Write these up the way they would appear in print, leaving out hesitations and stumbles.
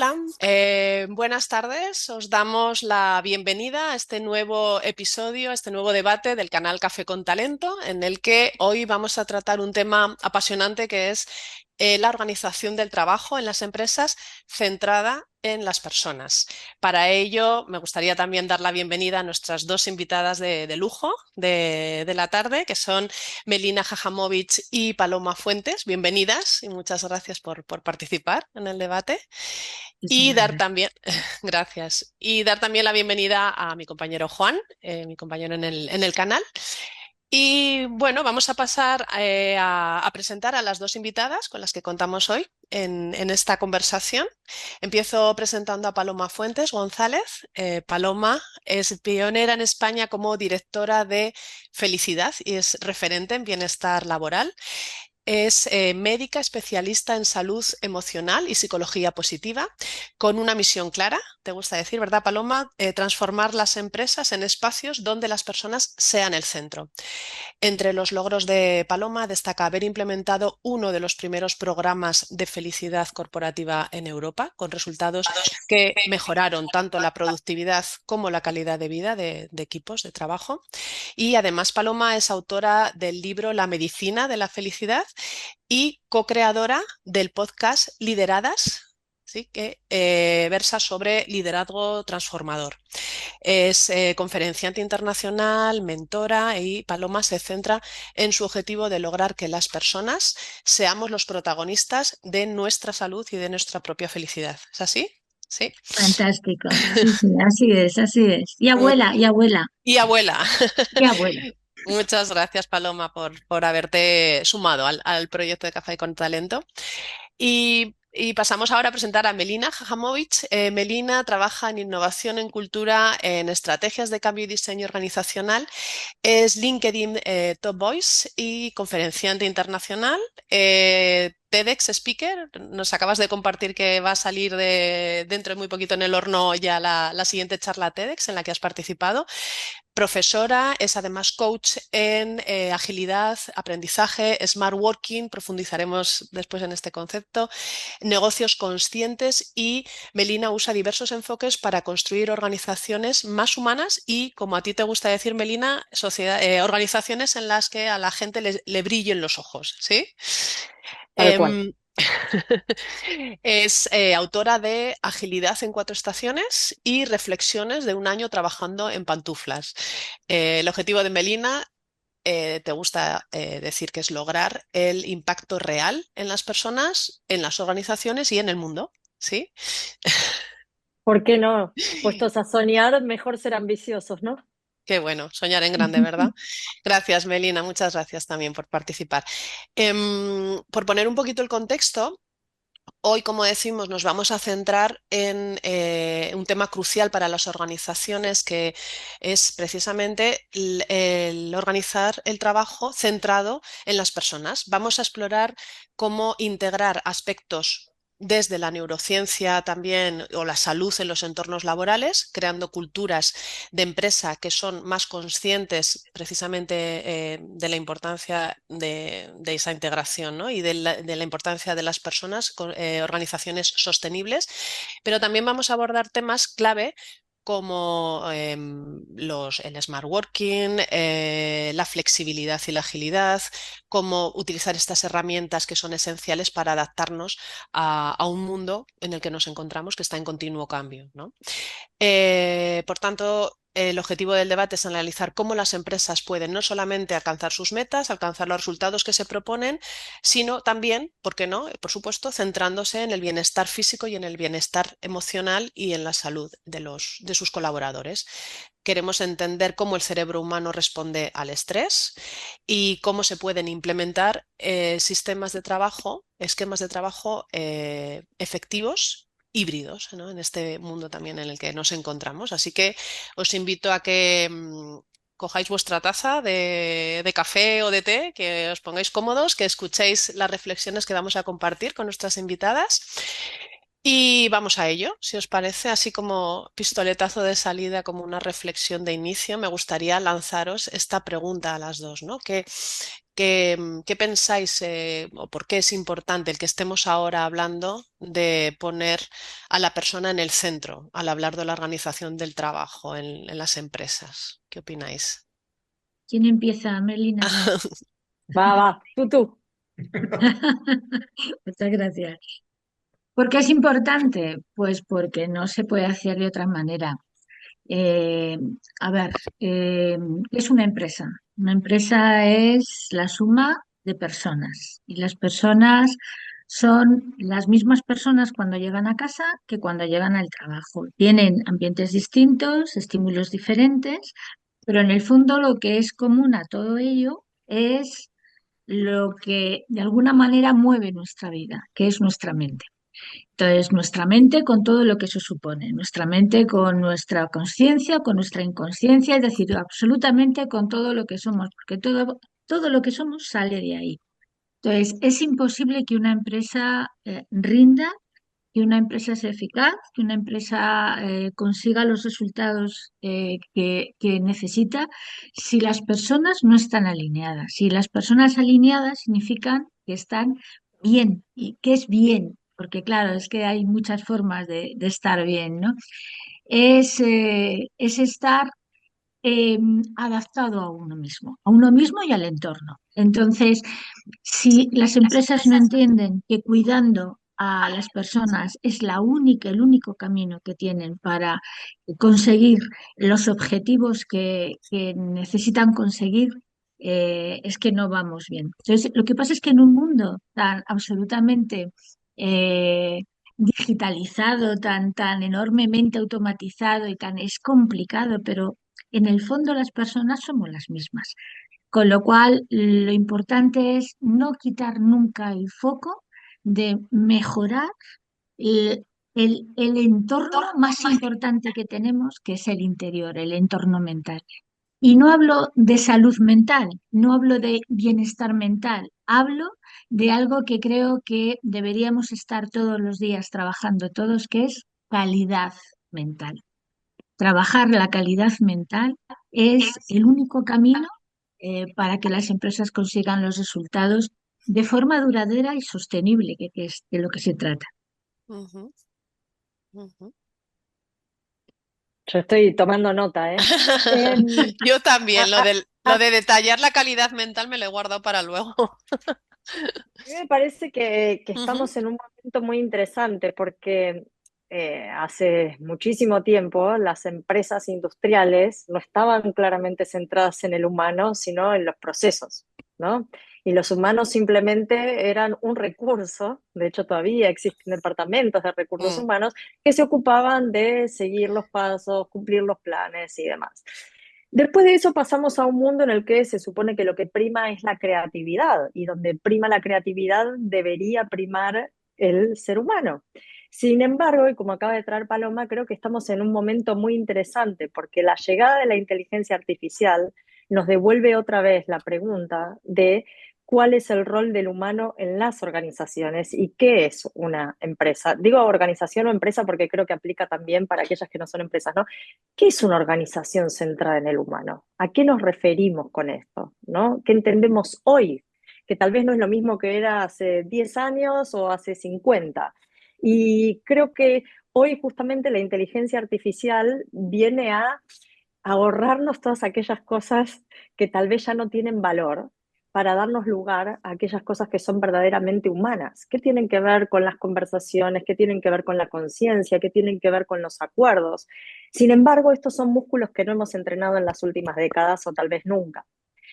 Hola, buenas tardes. Os damos la bienvenida a este nuevo episodio, a este nuevo debate del canal Café con Talento, en el que hoy vamos a tratar un tema apasionante que es la organización del trabajo en las empresas centrada en las personas. Para ello, me gustaría también dar la bienvenida a nuestras dos invitadas de lujo de la tarde, que son Melina Jajamovich y Paloma Fuentes. Bienvenidas y muchas gracias por participar en el debate. Y Muchísimas dar gracias. también, gracias, y dar también la bienvenida a mi compañero Juan, mi compañero en el canal. Y bueno, vamos a pasar a presentar a las dos invitadas con las que contamos hoy en esta conversación. Empiezo presentando a Paloma Fuentes González. Paloma es pionera en España como directora de felicidad y es referente en bienestar laboral. Es médica especialista en salud emocional y psicología positiva, con una misión clara, te gusta decir, ¿verdad, Paloma? Transformar las empresas en espacios donde las personas sean el centro. Entre los logros de Paloma destaca haber implementado uno de los primeros programas de felicidad corporativa en Europa, con resultados que mejoraron tanto la productividad como la calidad de vida de equipos de trabajo. Y además Paloma es autora del libro La medicina de la felicidad y co-creadora del podcast Lideradas, ¿sí? Que versa sobre liderazgo transformador. Es conferenciante internacional, mentora y Paloma se centra en su objetivo de lograr que las personas seamos los protagonistas de nuestra salud y de nuestra propia felicidad. ¿Es así? Sí. Fantástico. Sí, sí, así es, así es. Mu- Y abuela, Y abuela. y abuela. Muchas gracias, Paloma, por haberte sumado al proyecto de Café con Talento. Y pasamos ahora a presentar a Melina Jajamovich. Melina trabaja en innovación en cultura, en estrategias de cambio y diseño organizacional. Es LinkedIn Top Voice y conferenciante internacional. TEDx Speaker. Nos acabas de compartir que va a salir dentro de muy poquito en el horno ya la siguiente charla TEDx en la que has participado. Profesora, es además coach en agilidad, aprendizaje, smart working, profundizaremos después en este concepto, negocios conscientes, y Melina usa diversos enfoques para construir organizaciones más humanas y, como a ti te gusta decir, Melina, organizaciones en las que a la gente le brillen los ojos, ¿sí? Tal cual. Em, Es autora de Agilidad en cuatro estaciones y Reflexiones de un año trabajando en pantuflas. El objetivo de Melina, te gusta decir que es lograr el impacto real en las personas, en las organizaciones y en el mundo. ¿Sí? ¿Por qué no? Puestos a soñar, mejor ser ambiciosos, ¿no? Qué bueno, soñar en grande, ¿verdad? Gracias, Melina. Muchas gracias también por participar. Por poner un poquito el contexto, hoy, como decimos, nos vamos a centrar en un tema crucial para las organizaciones, que es precisamente el organizar el trabajo centrado en las personas. Vamos a explorar cómo integrar aspectos desde la neurociencia también o la salud en los entornos laborales, creando culturas de empresa que son más conscientes precisamente de la importancia de esa integración, ¿no? Y de la importancia de las personas, organizaciones sostenibles, pero también vamos a abordar temas clave como el smart working, la flexibilidad y la agilidad, cómo utilizar estas herramientas que son esenciales para adaptarnos a un mundo en el que nos encontramos que está en continuo cambio, ¿no? Por tanto, el objetivo del debate es analizar cómo las empresas pueden no solamente alcanzar sus metas, alcanzar los resultados que se proponen, sino también, ¿por qué no? Por supuesto, centrándose en el bienestar físico y en el bienestar emocional y en la salud de sus colaboradores. Queremos entender cómo el cerebro humano responde al estrés y cómo se pueden implementar sistemas de trabajo, esquemas de trabajo efectivos, híbridos, ¿no? En este mundo también en el que nos encontramos. Así que os invito a que cojáis vuestra taza de café o de té, que os pongáis cómodos, que escuchéis las reflexiones que vamos a compartir con nuestras invitadas. Y vamos a ello, si os parece, así como pistoletazo de salida, como una reflexión de inicio, me gustaría lanzaros esta pregunta a las dos, ¿no? ¿Qué pensáis o por qué es importante el que estemos ahora hablando de poner a la persona en el centro al hablar de la organización del trabajo en las empresas? ¿Qué opináis? ¿Quién empieza, Melina? Va, tú. Muchas gracias. ¿Por qué es importante? Pues porque no se puede hacer de otra manera. Eh, a ver, ¿qué es una empresa? Una empresa es la suma de personas y las personas son las mismas personas cuando llegan a casa que cuando llegan al trabajo. Tienen ambientes distintos, estímulos diferentes, pero en el fondo lo que es común a todo ello es lo que de alguna manera mueve nuestra vida, que es nuestra mente. Entonces, nuestra mente con todo lo que eso supone, nuestra mente con nuestra conciencia, con nuestra inconsciencia, es decir, absolutamente con todo lo que somos, porque todo lo que somos sale de ahí. Entonces, es imposible que una empresa rinda, que una empresa sea eficaz, que una empresa consiga los resultados que necesita si las personas no están alineadas. Si las personas alineadas significan que están bien. ¿Y qué es bien? Porque claro, es que hay muchas formas de estar bien, ¿no? Es estar eh, adaptado a uno mismo y al entorno. Entonces, si las empresas no entienden que cuidando a las personas es el único camino que tienen para conseguir los objetivos que necesitan conseguir, es que no vamos bien. Entonces, lo que pasa es que en un mundo tan absolutamente digitalizado, tan enormemente automatizado y tan es complicado, pero en el fondo las personas somos las mismas. Con lo cual, lo importante es no quitar nunca el foco de mejorar el, el entorno más importante que tenemos, que es el interior, el entorno mental. Y no hablo de salud mental, no hablo de bienestar mental, hablo de algo que creo que deberíamos estar todos los días trabajando todos, que es calidad mental. Trabajar la calidad mental es el único camino para que las empresas consigan los resultados de forma duradera y sostenible, que es de lo que se trata. Ujú, ujú. Yo estoy tomando nota, ¿eh? Em, Yo a, también, a- lo a- de detallar la calidad mental me lo he guardado para luego. mí me parece que Ujú, estamos en un momento muy interesante porque hace muchísimo tiempo las empresas industriales no estaban claramente centradas en el humano, sino en los procesos, ¿no? Y los humanos simplemente eran un recurso, de hecho todavía existen departamentos de recursos mm, humanos que se ocupaban de seguir los pasos, cumplir los planes y demás. Después de eso pasamos a un mundo en el que se supone que lo que prima es la creatividad y donde prima la creatividad debería primar el ser humano. Sin embargo, y como acaba de traer Paloma, creo que estamos en un momento muy interesante porque la llegada de la inteligencia artificial nos devuelve otra vez la pregunta de cuál es el rol del humano en las organizaciones y qué es una empresa. Digo organización o empresa porque creo que aplica también para aquellas que no son empresas, ¿no? ¿Qué es una organización centrada en el humano? ¿A qué nos referimos con esto? ¿No? ¿Qué entendemos hoy? Que tal vez no es lo mismo que era hace 10 años o hace 50. Y creo que hoy justamente la inteligencia artificial viene a ahorrarnos todas aquellas cosas que tal vez ya no tienen valor para darnos lugar a aquellas cosas que son verdaderamente humanas, que tienen que ver con las conversaciones, que tienen que ver con la conciencia, que tienen que ver con los acuerdos. Sin embargo, estos son músculos que no hemos entrenado en las últimas décadas o tal vez nunca.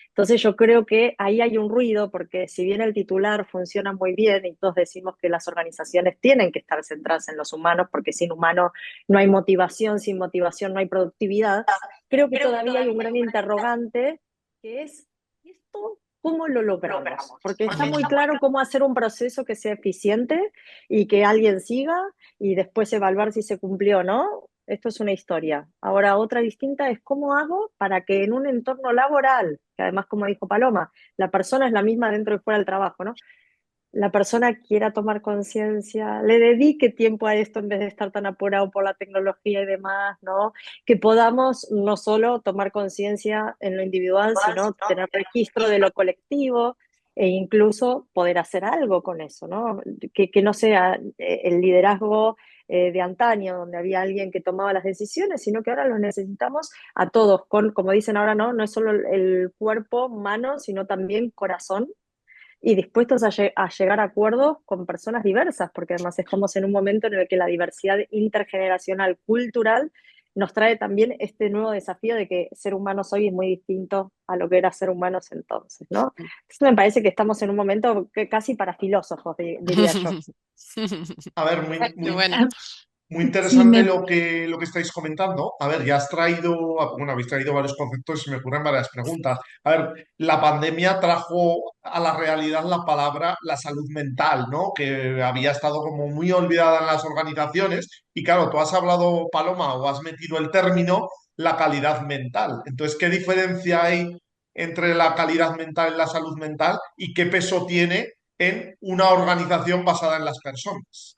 Entonces yo creo que ahí hay un ruido porque si bien el titular funciona muy bien y todos decimos que las organizaciones tienen que estar centradas en los humanos porque sin humanos no hay motivación, sin motivación no hay productividad, creo que todavía hay un gran interrogante que es, ¿y esto cómo lo logramos? Porque está muy claro cómo hacer un proceso que sea eficiente y que alguien siga y después evaluar si se cumplió o no. Esto es una historia. Ahora, otra distinta es cómo hago para que en un entorno laboral, que además, como dijo Paloma, la persona es la misma dentro y fuera del trabajo, ¿no? la persona quiera tomar conciencia, le dedique tiempo a esto en vez de estar tan apurado por la tecnología y demás, ¿no? Que podamos no solo tomar conciencia en lo individual, sino tener registro de lo colectivo e incluso poder hacer algo con eso, ¿no? Que no sea el liderazgo de antaño, donde había alguien que tomaba las decisiones, sino que ahora los necesitamos a todos, con, como dicen ahora, no es solo el cuerpo, mano, sino también corazón y dispuestos a llegar a acuerdos con personas diversas, porque además estamos en un momento en el que la diversidad intergeneracional cultural nos trae también este nuevo desafío de que ser humanos hoy es muy distinto a lo que era ser humanos entonces, ¿no? Eso me parece que estamos en un momento que casi para filósofos, diría yo. A ver, muy, Qué muy, bueno. Ah, muy sí, interesante lo que estáis comentando. A ver, ya has traído, bueno, habéis traído varios conceptos y se me ocurren varias preguntas. A ver, la pandemia trajo a la realidad la palabra la salud mental, ¿no? Que había estado como muy olvidada en las organizaciones. Y claro, tú has hablado, Paloma, o has metido el término la calidad mental. Entonces, ¿qué diferencia hay entre la calidad mental y la salud mental y qué peso tiene en una organización basada en las personas?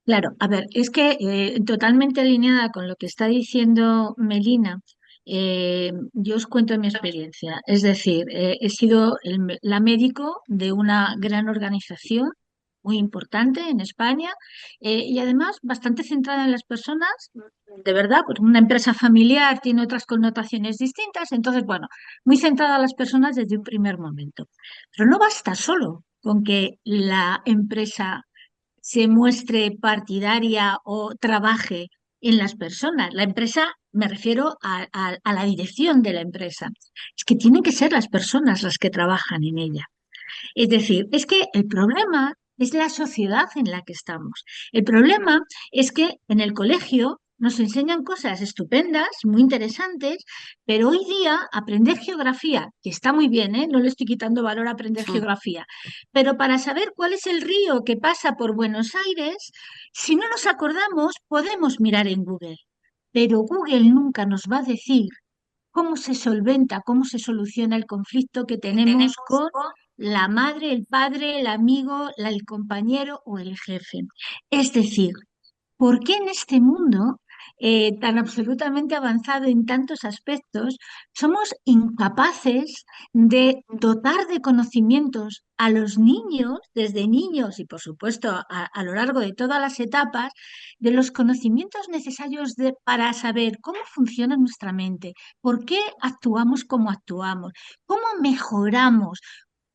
claro, a ver, es que totalmente alineada con lo que está diciendo Melina, yo os cuento mi experiencia. Es decir, he sido la médico de una gran organización muy importante en España y además bastante centrada en las personas. De verdad, pues una empresa familiar tiene otras connotaciones distintas, entonces, bueno, muy centrada a las personas desde un primer momento. Pero no basta solo con que la empresa se muestre partidaria o trabaje en las personas. La empresa, me refiero a la dirección de la empresa. Es que tienen que ser las personas las que trabajan en ella. Es decir, es que el problema es la sociedad en la que estamos. El problema es que en el colegio nos enseñan cosas estupendas, muy interesantes, pero hoy día aprender geografía, que está muy bien, ¿eh? No le estoy quitando valor a aprender geografía, pero para saber cuál es el río que pasa por Buenos Aires, si no nos acordamos, podemos mirar en Google, pero Google nunca nos va a decir cómo se solventa, cómo se soluciona el conflicto que tenemos con la madre, el padre, el amigo, el compañero o el jefe. Es decir, ¿por qué en este mundo tan absolutamente avanzado en tantos aspectos somos incapaces de dotar de conocimientos a los niños, desde niños y por supuesto a lo largo de todas las etapas, de los conocimientos necesarios para saber cómo funciona nuestra mente, por qué actuamos como actuamos, cómo mejoramos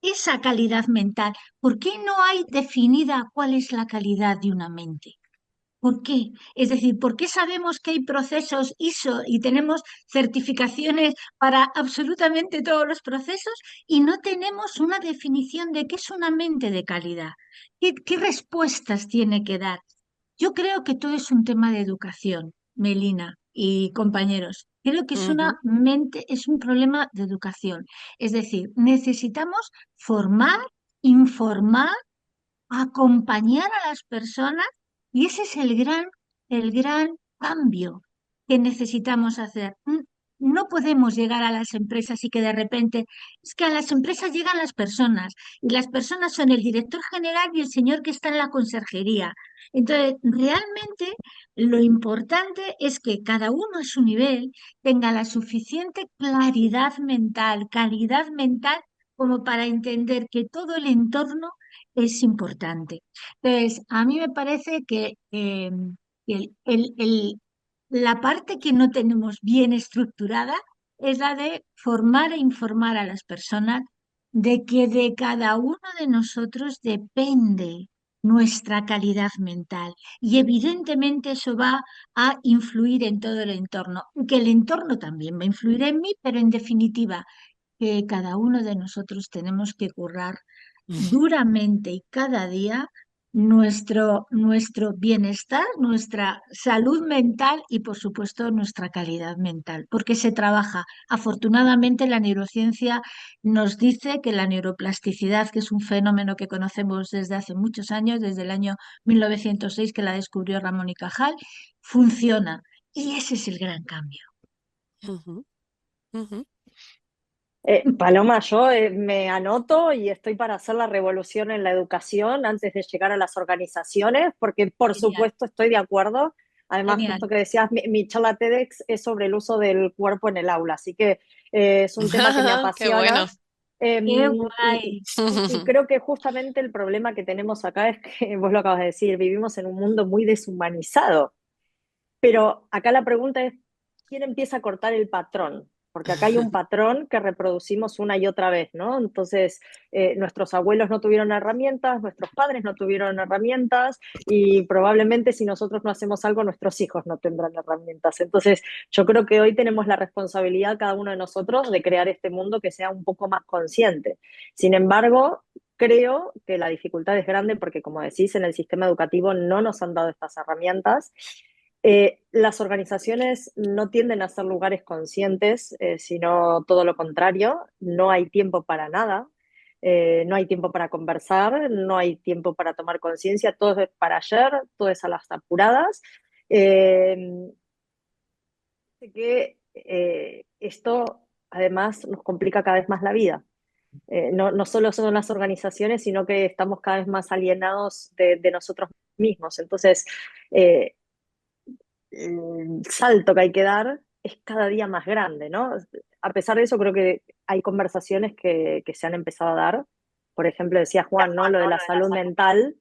esa calidad mental? ¿Por qué no hay definida cuál es la calidad de una mente? ¿Por qué? Es decir, ¿por qué sabemos que hay procesos ISO y tenemos certificaciones para absolutamente todos los procesos y no tenemos una definición de qué es una mente de calidad? ¿Qué respuestas tiene que dar? Yo creo que todo es un tema de educación, Melina y compañeros. Creo que es una Ujú, mente, es un problema de educación. Es decir, necesitamos formar, informar, acompañar a las personas y ese es el gran cambio que necesitamos hacer. No podemos llegar a las empresas y que de repente, es que a las empresas llegan las personas y las personas son el director general y el señor que está en la conserjería. Entonces, realmente lo importante es que cada uno a su nivel tenga la suficiente claridad mental, calidad mental, como para entender que todo el entorno es importante. Entonces, a mí me parece que la parte que no tenemos bien estructurada es la de formar e informar a las personas de que de cada uno de nosotros depende nuestra calidad mental. Y evidentemente eso va a influir en todo el entorno, que el entorno también va a influir en mí, pero en definitiva, que cada uno de nosotros tenemos que currar duramente y cada día nuestro bienestar, nuestra salud mental y, por supuesto, nuestra calidad mental, porque se trabaja. Afortunadamente, la neurociencia nos dice que la neuroplasticidad, que es un fenómeno que conocemos desde hace muchos años, desde el año 1906 que la descubrió Ramón y Cajal, funciona. Y ese es el gran cambio. ujú, ujú. Paloma, yo me anoto y estoy para hacer la revolución en la educación antes de llegar a las organizaciones, porque por Genial, supuesto estoy de acuerdo. Además, genial. justo que decías, mi charla TEDx es sobre el uso del cuerpo en el aula, así que es un tema que me Qué bueno. apasiona. Qué Y guay. creo que justamente el problema que tenemos acá es que, vos lo acabas de decir, vivimos en un mundo muy deshumanizado. Pero acá la pregunta es, ¿quién empieza a cortar el patrón? Porque acá hay un patrón que reproducimos una y otra vez, ¿no? Entonces, nuestros abuelos no tuvieron herramientas, nuestros padres no tuvieron herramientas y probablemente si nosotros no hacemos algo, nuestros hijos no tendrán herramientas. Entonces, yo creo que hoy tenemos la responsabilidad, cada uno de nosotros, de crear este mundo que sea un poco más consciente. Sin embargo, creo que la dificultad es grande porque, como decís, en el sistema educativo no nos han dado estas herramientas. Las organizaciones no tienden a ser lugares conscientes, sino todo lo contrario. No hay tiempo para nada, no hay tiempo para conversar, no hay tiempo para tomar conciencia, todo es para ayer, todo es a las apuradas. Eh, esto además nos complica cada vez más la vida. No solo son las organizaciones, sino que estamos cada vez más alienados de nosotros mismos. Entonces, eh, el salto que hay que dar es cada día más grande, ¿no? A pesar de eso, creo que hay conversaciones que se han empezado a dar. Por ejemplo, decía Juan, ¿no? Lo de la salud mental.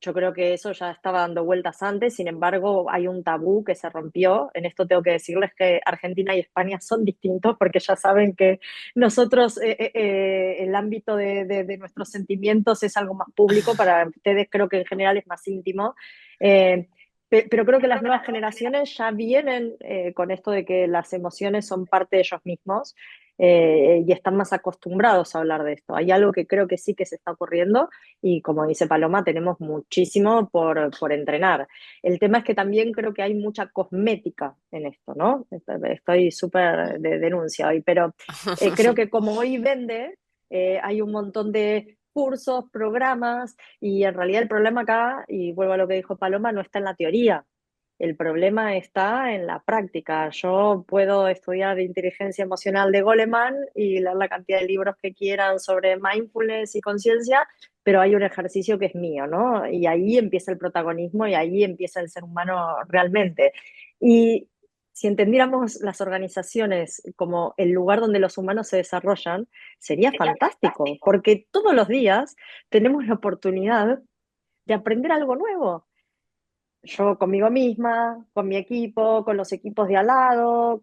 Yo creo que eso ya estaba dando vueltas antes, sin embargo, hay un tabú que se rompió. En esto tengo que decirles que Argentina y España son distintos porque ya saben que nosotros, el ámbito de nuestros sentimientos es algo más público, para ustedes creo que en general es más íntimo. Eh, pero creo que las nuevas generaciones ya vienen con esto de que las emociones son parte de ellos mismos y están más acostumbrados a hablar de esto. Hay algo que creo que sí que se está ocurriendo y como dice Paloma, tenemos muchísimo por entrenar. El tema es que también creo que hay mucha cosmética en esto, ¿no? Estoy súper de denuncia hoy, pero creo que como hoy vende, hay un montón de cursos, programas, y en realidad el problema acá, y vuelvo a lo que dijo Paloma, no está en la teoría. El problema está en la práctica. Yo puedo estudiar inteligencia emocional de Goleman y leer la cantidad de libros que quieran sobre mindfulness y conciencia, pero hay un ejercicio que es mío, ¿no? Y ahí empieza el protagonismo y ahí empieza el ser humano realmente. Y si entendiéramos las organizaciones como el lugar donde los humanos se desarrollan, sería fantástico, porque todos los días tenemos la oportunidad de aprender algo nuevo. Yo conmigo misma, con mi equipo, con los equipos de al lado,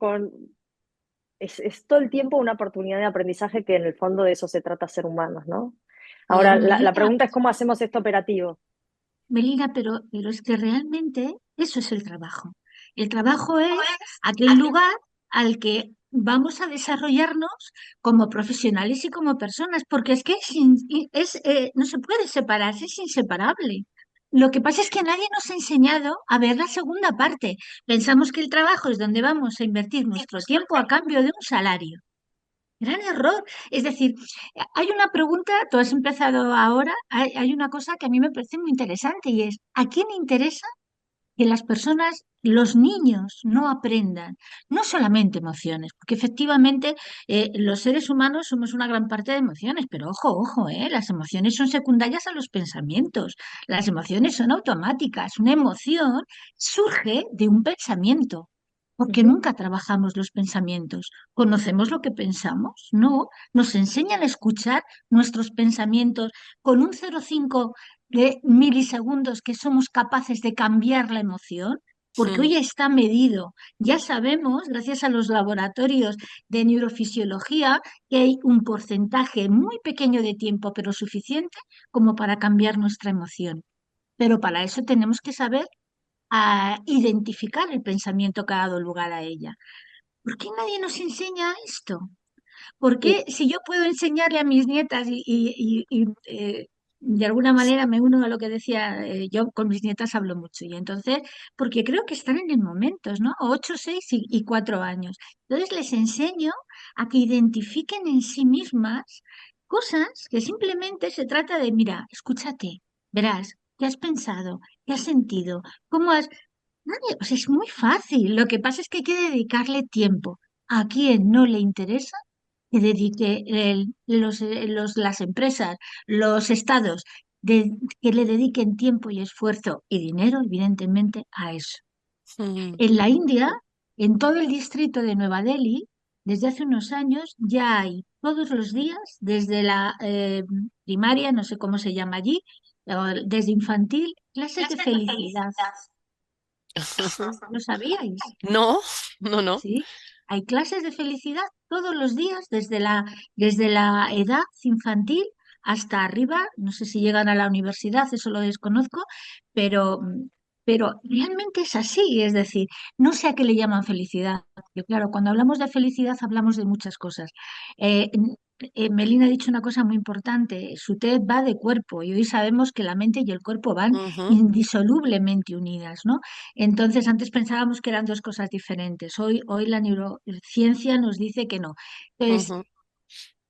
es todo el tiempo una oportunidad de aprendizaje que en el fondo de eso se trata ser humanos, ¿no? Ahora, la Melina, pregunta es cómo hacemos esto operativo. Melina, pero es que realmente eso es el trabajo. El trabajo es aquel lugar al que vamos a desarrollarnos como profesionales y como personas, porque es que no se puede separar, es inseparable. Lo que pasa es que nadie nos ha enseñado a ver la segunda parte. Pensamos que el trabajo es donde vamos a invertir nuestro tiempo a cambio de un salario. Gran error. Es decir, hay una pregunta, tú has empezado ahora, hay una cosa que a mí me parece muy interesante y es, ¿a quién le interesa que las personas, los niños, no aprendan no solamente emociones? Porque efectivamente los seres humanos somos una gran parte de emociones, pero ojo, ojo, las emociones son secundarias a los pensamientos, las emociones son automáticas, una emoción surge de un pensamiento. Porque Ujú. nunca trabajamos los pensamientos. ¿Conocemos lo que pensamos? No. Nos enseñan a escuchar nuestros pensamientos con un 0,5 de milisegundos que somos capaces de cambiar la emoción, porque hoy está medido. Ya sabemos, gracias a los laboratorios de neurofisiología, que hay un porcentaje muy pequeño de tiempo, pero suficiente como para cambiar nuestra emoción. Pero para eso tenemos que saber identificar el pensamiento que ha dado lugar a ella. ¿Por qué nadie nos enseña esto? ¿Por Y qué si yo puedo enseñarle a mis nietas de alguna manera me uno a lo que decía, yo con mis nietas hablo mucho y entonces, porque creo que están en momentos, ¿no? 8, 6 y 4 años. Entonces les enseño a que identifiquen en sí mismas cosas que simplemente se trata de, mira, escúchate, verás, ¿qué has pensado? ¿Qué has sentido? ¿Cómo has...? Nadie, pues es muy fácil. Lo que pasa es que hay que dedicarle tiempo. ¿A quién no le interesa? que dedique las empresas, los estados, que le dediquen tiempo y esfuerzo y dinero, evidentemente, a eso. Mm, En la India, en todo el distrito de Nueva Delhi, desde hace unos años ya hay todos los días, desde la primaria, no sé cómo se llama allí, o desde infantil, clases de felicidad. ¿Lo sabíais? No, no, no. Sí, hay clases de felicidad todos los días, desde la edad infantil hasta arriba. No sé si llegan a la universidad, eso lo desconozco, pero, pero realmente es así. Es decir, no sé a qué le llaman felicidad. Porque, claro, cuando hablamos de felicidad hablamos de muchas cosas. Melina ha dicho una cosa muy importante, su TED va de cuerpo y hoy sabemos que la mente y el cuerpo van Ujú, indisolublemente unidas, ¿no? Entonces, antes pensábamos que eran dos cosas diferentes. Hoy la neurociencia nos dice que no. Entonces, ujú.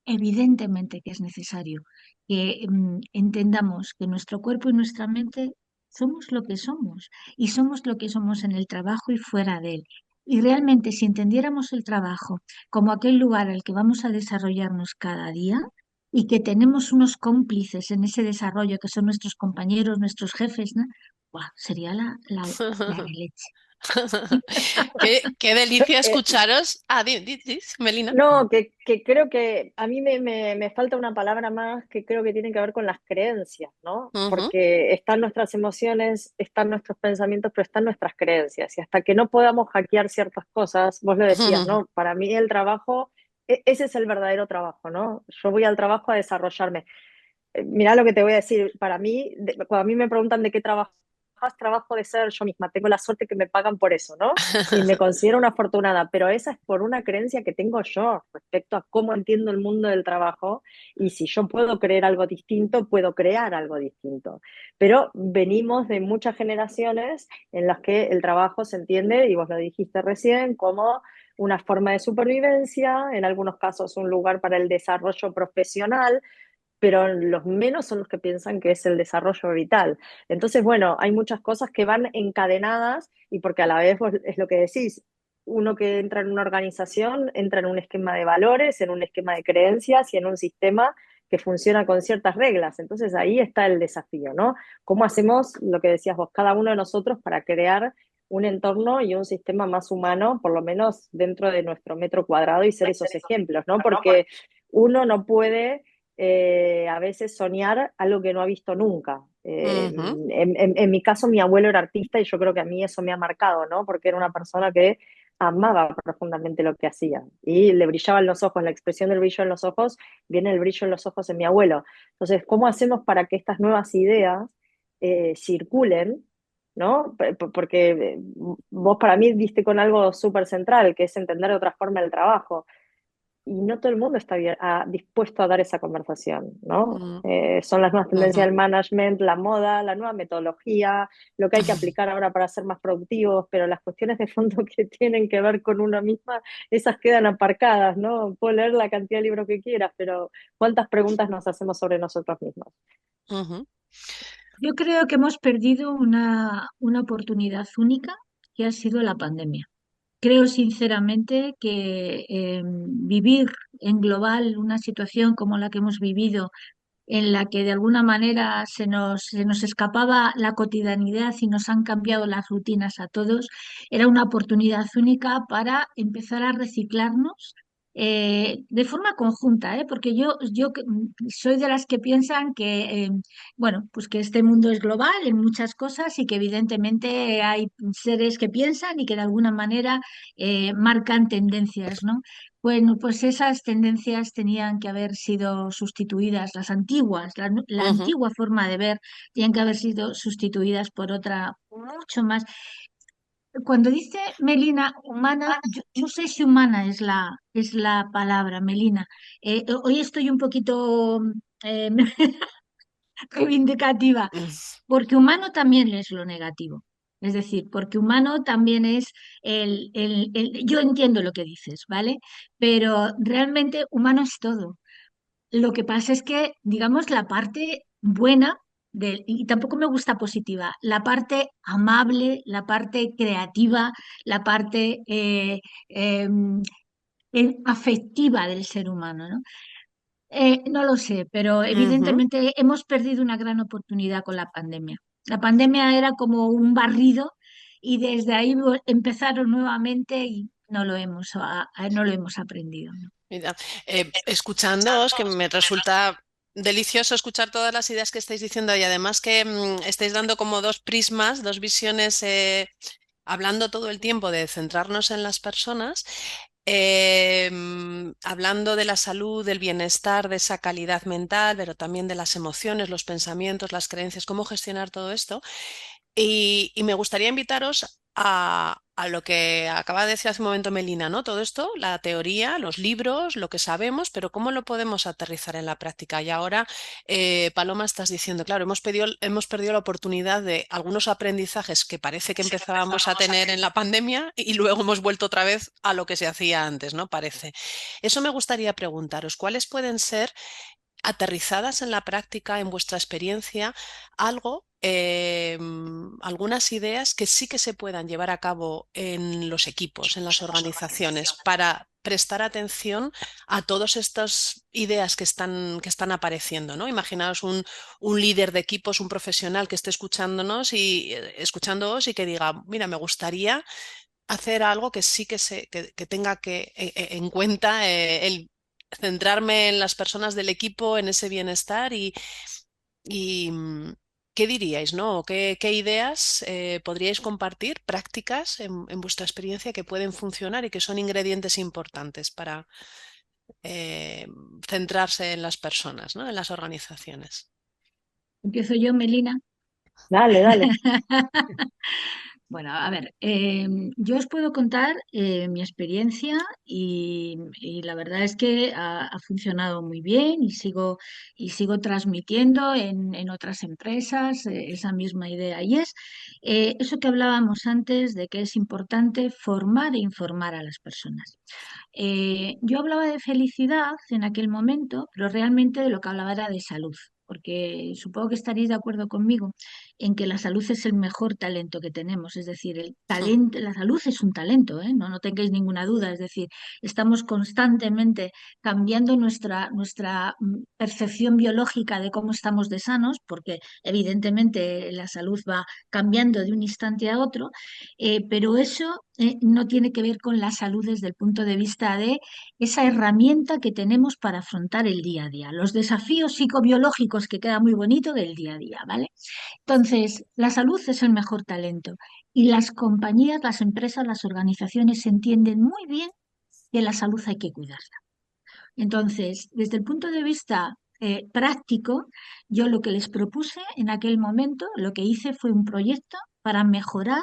evidentemente que es necesario que entendamos que nuestro cuerpo y nuestra mente somos lo que somos y somos lo que somos en el trabajo y fuera de él. Y realmente, si entendiéramos el trabajo como aquel lugar al que vamos a desarrollarnos cada día y que tenemos unos cómplices en ese desarrollo, que son nuestros compañeros, nuestros jefes, ¿no? ¡Buah! Sería la releche. Qué delicia escucharos. Ah, Melina. No, que creo que a mí me falta una palabra más que creo que tiene que ver con las creencias, ¿no? Ujú, Porque están nuestras emociones, están nuestros pensamientos, pero están nuestras creencias. Y hasta que no podamos hackear ciertas cosas, vos lo decías, ¿no? Para mí el trabajo, ese es el verdadero trabajo, ¿no? Yo voy al trabajo a desarrollarme. Mirá lo que te voy a decir, para mí, cuando a mí me preguntan de qué trabajas, trabajo de ser yo misma, tengo la suerte que me pagan por eso, ¿no? Y me considero una afortunada, pero esa es por una creencia que tengo yo respecto a cómo entiendo el mundo del trabajo y si yo puedo creer algo distinto, puedo crear algo distinto. Pero venimos de muchas generaciones en las que el trabajo se entiende, y vos lo dijiste recién, como una forma de supervivencia, en algunos casos un lugar para el desarrollo profesional, pero los menos son los que piensan que es el desarrollo vital. Entonces, bueno, hay muchas cosas que van encadenadas y porque a la vez es lo que decís, uno que entra en una organización entra en un esquema de valores, en un esquema de creencias y en un sistema que funciona con ciertas reglas. Entonces ahí está el desafío, ¿no? ¿Cómo hacemos lo que decías vos, cada uno de nosotros para crear un entorno y un sistema más humano, por lo menos dentro de nuestro metro cuadrado y ser esos ejemplos, ¿no? Porque uno no puede a veces soñar algo que no ha visto nunca. ujú, En mi caso, mi abuelo era artista y yo creo que a mí eso me ha marcado, ¿no? Porque era una persona que amaba profundamente lo que hacía y le brillaban los ojos, la expresión del brillo en los ojos, viene el brillo en los ojos en mi abuelo. Entonces, ¿cómo hacemos para que estas nuevas ideas circulen? ¿No? Porque vos para mí diste con algo súper central, que es entender otra forma el trabajo y no todo el mundo está dispuesto a dar esa conversación, ¿no? mm, Son las nuevas tendencias ujú. del management, la moda, la nueva metodología, lo que hay que aplicar ahora para ser más productivos, pero las cuestiones de fondo que tienen que ver con uno misma, esas quedan aparcadas, ¿no? Puedo leer la cantidad de libros que quieras, pero ¿cuántas preguntas nos hacemos sobre nosotros mismos? Ujú, Yo creo que hemos perdido una oportunidad única que ha sido la pandemia. Creo sinceramente que vivir en global una situación como la que hemos vivido, en la que de alguna manera se nos escapaba la cotidianidad y nos han cambiado las rutinas a todos, era una oportunidad única para empezar a reciclarnos. De forma conjunta, ¿eh? Porque yo soy de las que piensan que, bueno, pues que este mundo es global en muchas cosas y que evidentemente hay seres que piensan y que de alguna manera marcan tendencias, ¿no? Bueno, pues esas tendencias tenían que haber sido sustituidas, las antiguas, la ujú. antigua forma de ver, tenían que haber sido sustituidas por otra mucho más. Cuando dice Melina humana, yo no sé si humana es la palabra, Melina. Hoy estoy un poquito eh, reivindicativa, porque humano también es lo negativo. Es decir, porque humano también es yo entiendo lo que dices, ¿vale? Pero realmente humano es todo. Lo que pasa es que, digamos, la parte buena, y tampoco me gusta positiva, la parte amable, la parte creativa, la parte afectiva del ser humano, ¿no? No lo sé, pero Ujú. evidentemente hemos perdido una gran oportunidad con la pandemia. La pandemia era como un barrido y desde ahí empezaron nuevamente y no lo hemos aprendido, ¿no? Mira, escuchándoos, que me resulta delicioso escuchar todas las ideas que estáis diciendo y además que estáis dando como dos prismas, dos visiones, hablando todo el tiempo de centrarnos en las personas, hablando de la salud, del bienestar, de esa calidad mental, pero también de las emociones, los pensamientos, las creencias, cómo gestionar todo esto. Y me gustaría invitaros a lo que acaba de decir hace un momento Melina, ¿no? Todo esto, la teoría, los libros, lo que sabemos, pero ¿cómo lo podemos aterrizar en la práctica? Y ahora, Paloma, estás diciendo, claro, hemos perdido la oportunidad de algunos aprendizajes que parece que empezábamos a tener en la pandemia y luego hemos vuelto otra vez a lo que se hacía antes, ¿no? Parece. Eso me gustaría preguntaros, ¿cuáles pueden ser aterrizadas en la práctica, en vuestra experiencia, algo, algunas ideas que sí que se puedan llevar a cabo en los equipos, en las organizaciones, para prestar atención a todas estas ideas que están apareciendo, ¿no? Imaginaos un líder de equipos, un profesional que esté escuchándonos y escuchándoos y que diga, mira, me gustaría hacer algo que sí que tenga que en cuenta el centrarme en las personas del equipo, en ese bienestar y, ¿qué diríais, no? ¿Qué ideas podríais compartir, prácticas en vuestra experiencia que pueden funcionar y que son ingredientes importantes para eh, centrarse en las personas, ¿no? En las organizaciones? Empiezo yo, Melina. Dale, dale. Bueno, a ver, yo os puedo contar mi experiencia y la verdad es que ha funcionado muy bien y sigo transmitiendo en otras empresas esa misma idea. Y es eso que hablábamos antes de que es importante formar e informar a las personas. Yo hablaba de felicidad en aquel momento, pero realmente de lo que hablaba era de salud, porque supongo que estaréis de acuerdo conmigo en que la salud es el mejor talento que tenemos, es decir, el talento, la salud es un talento, ¿eh? No tengáis ninguna duda, es decir, estamos constantemente cambiando nuestra percepción biológica de cómo estamos de sanos, porque evidentemente la salud va cambiando de un instante a otro, pero eso no tiene que ver con la salud desde el punto de vista de esa herramienta que tenemos para afrontar el día a día, los desafíos psicobiológicos que queda muy bonito del día a día, ¿vale? Entonces, la salud es el mejor talento y las compañías, las empresas, las organizaciones entienden muy bien que la salud hay que cuidarla. Entonces, desde el punto de vista práctico, yo lo que les propuse en aquel momento, lo que hice fue un proyecto para mejorar,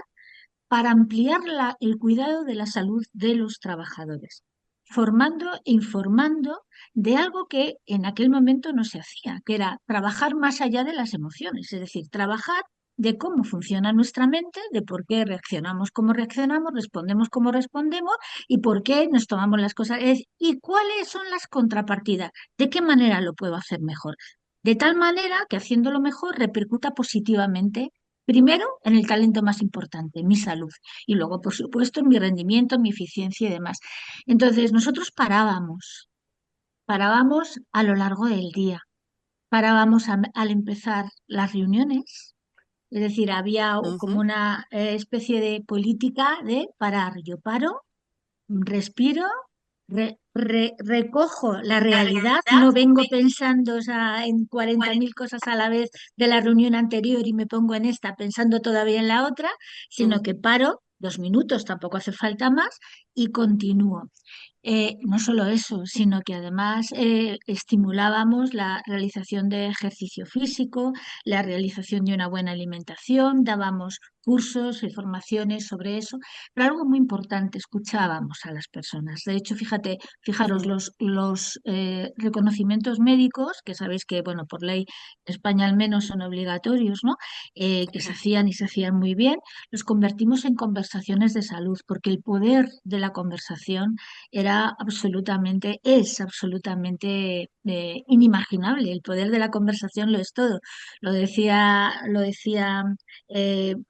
para ampliar el cuidado de la salud de los trabajadores, formando e informando de algo que en aquel momento no se hacía, que era trabajar más allá de las emociones, es decir, trabajar de cómo funciona nuestra mente, de por qué reaccionamos como reaccionamos, respondemos como respondemos y por qué nos tomamos las cosas, y cuáles son las contrapartidas, de qué manera lo puedo hacer mejor. De tal manera que haciéndolo mejor repercuta positivamente. Primero, en el talento más importante, mi salud, y luego, por supuesto, en mi rendimiento, mi eficiencia y demás. Entonces, nosotros parábamos a lo largo del día, parábamos al empezar las reuniones, es decir, había como Ujú, una especie de política de parar. Yo paro, respiro, recojo la realidad, no vengo pensando, o sea, en 40.000 cosas a la vez de la reunión anterior y me pongo en esta pensando todavía en la otra, sino ujú, que paro 2 minutos, tampoco hace falta más, y continúo. No solo eso, sino que además estimulábamos la realización de ejercicio físico, la realización de una buena alimentación, dábamos cursos y formaciones sobre eso, pero algo muy importante, escuchábamos a las personas. De hecho, fijaros, ujú. los reconocimientos médicos, que sabéis que, bueno, por ley en España al menos son obligatorios, ¿no? Que se Sí. hacían y se hacían muy bien, los convertimos en conversaciones de salud, porque el poder de la conversación es absolutamente inimaginable. El poder de la conversación lo es todo. Lo decía,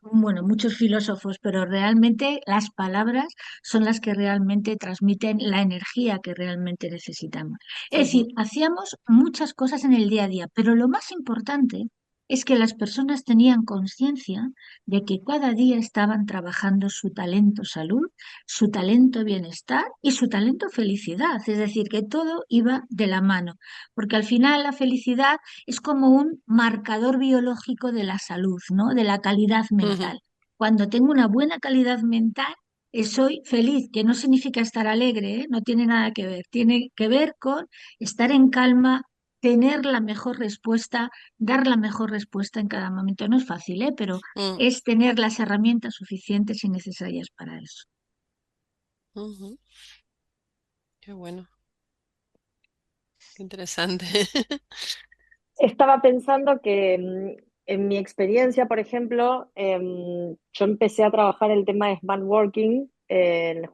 bueno, muchos filósofos, pero realmente las palabras son las que realmente transmiten la energía que realmente necesitamos. Es decir, Ujú, hacíamos muchas cosas en el día a día, pero lo más importante es que las personas tenían conciencia de que cada día estaban trabajando su talento salud, su talento bienestar y su talento felicidad. Es decir, que todo iba de la mano, porque al final la felicidad es como un marcador biológico de la salud, ¿no? De la calidad ujú, mental. Cuando tengo una buena calidad mental, soy feliz, que no significa estar alegre, ¿eh? No tiene nada que ver. Tiene que ver con estar en calma, tener la mejor respuesta, dar la mejor respuesta en cada momento. No es fácil, ¿eh? Pero mm, es tener las herramientas suficientes y necesarias para eso. ujú. Qué bueno, qué interesante. Estaba pensando que en mi experiencia, por ejemplo, yo empecé a trabajar el tema de Smart Working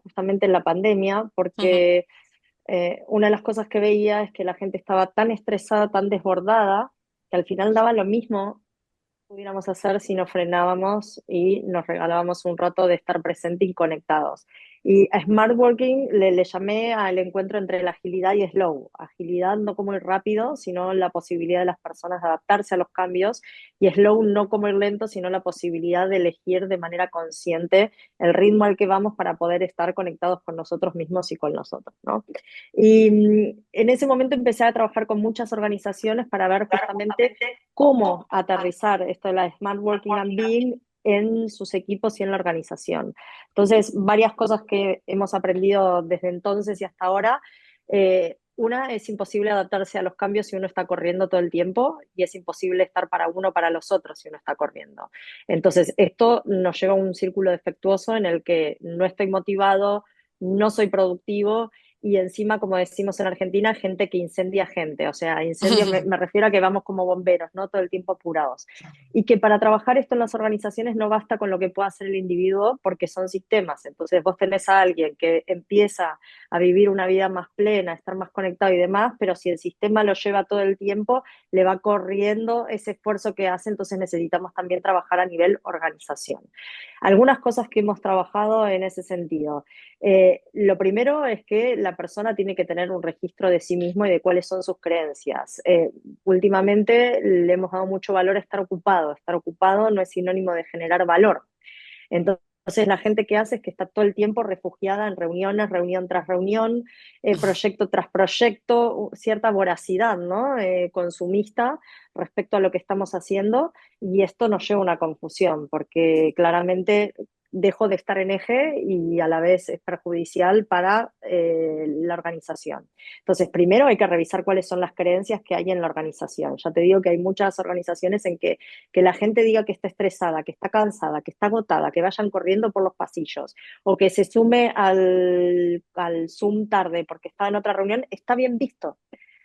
justamente en la pandemia, Ujú, porque una de las cosas que veía es que la gente estaba tan estresada, tan desbordada, que al final daba lo mismo que pudiéramos hacer si nos frenábamos y nos regalábamos un rato de estar presente y conectados. Y a Smart Working le llamé al encuentro entre la agilidad y slow. Agilidad no como ir rápido, sino la posibilidad de las personas de adaptarse a los cambios. Y slow no como ir lento, sino la posibilidad de elegir de manera consciente el ritmo al que vamos para poder estar conectados con nosotros mismos y con nosotros, ¿no? Y en ese momento empecé a trabajar con muchas organizaciones para ver justamente cómo aterrizar esto de la Smart Working and Being en sus equipos y en la organización. Entonces, varias cosas que hemos aprendido desde entonces y hasta ahora. Una, es imposible adaptarse a los cambios si uno está corriendo todo el tiempo y es imposible estar para uno o para los otros si uno está corriendo. Entonces, esto nos lleva a un círculo defectuoso en el que no estoy motivado, no soy productivo y encima, como decimos en Argentina, gente que incendia gente. O sea, incendio me refiero a que vamos como bomberos, ¿no? Todo el tiempo apurados. Y que para trabajar esto en las organizaciones no basta con lo que pueda hacer el individuo porque son sistemas. Entonces vos tenés a alguien que empieza a vivir una vida más plena, a estar más conectado y demás, pero si el sistema lo lleva todo el tiempo, le va corriendo ese esfuerzo que hace, entonces necesitamos también trabajar a nivel organización. Algunas cosas que hemos trabajado en ese sentido. Lo primero es que la persona tiene que tener un registro de sí mismo y de cuáles son sus creencias. Últimamente le hemos dado mucho valor a estar ocupado. Estar ocupado no es sinónimo de generar valor. Entonces, la gente que hace es que está todo el tiempo refugiada en reuniones, reunión tras reunión, proyecto tras proyecto, cierta voracidad, ¿no? Consumista respecto a lo que estamos haciendo, y esto nos lleva a una confusión, porque claramente dejo de estar en eje y a la vez es perjudicial para la organización. Entonces, primero hay que revisar cuáles son las creencias que hay en la organización. Ya te digo que hay muchas organizaciones en que la gente diga que está estresada, que está cansada, que está agotada, que vayan corriendo por los pasillos o que se sume al Zoom tarde porque está en otra reunión, está bien visto.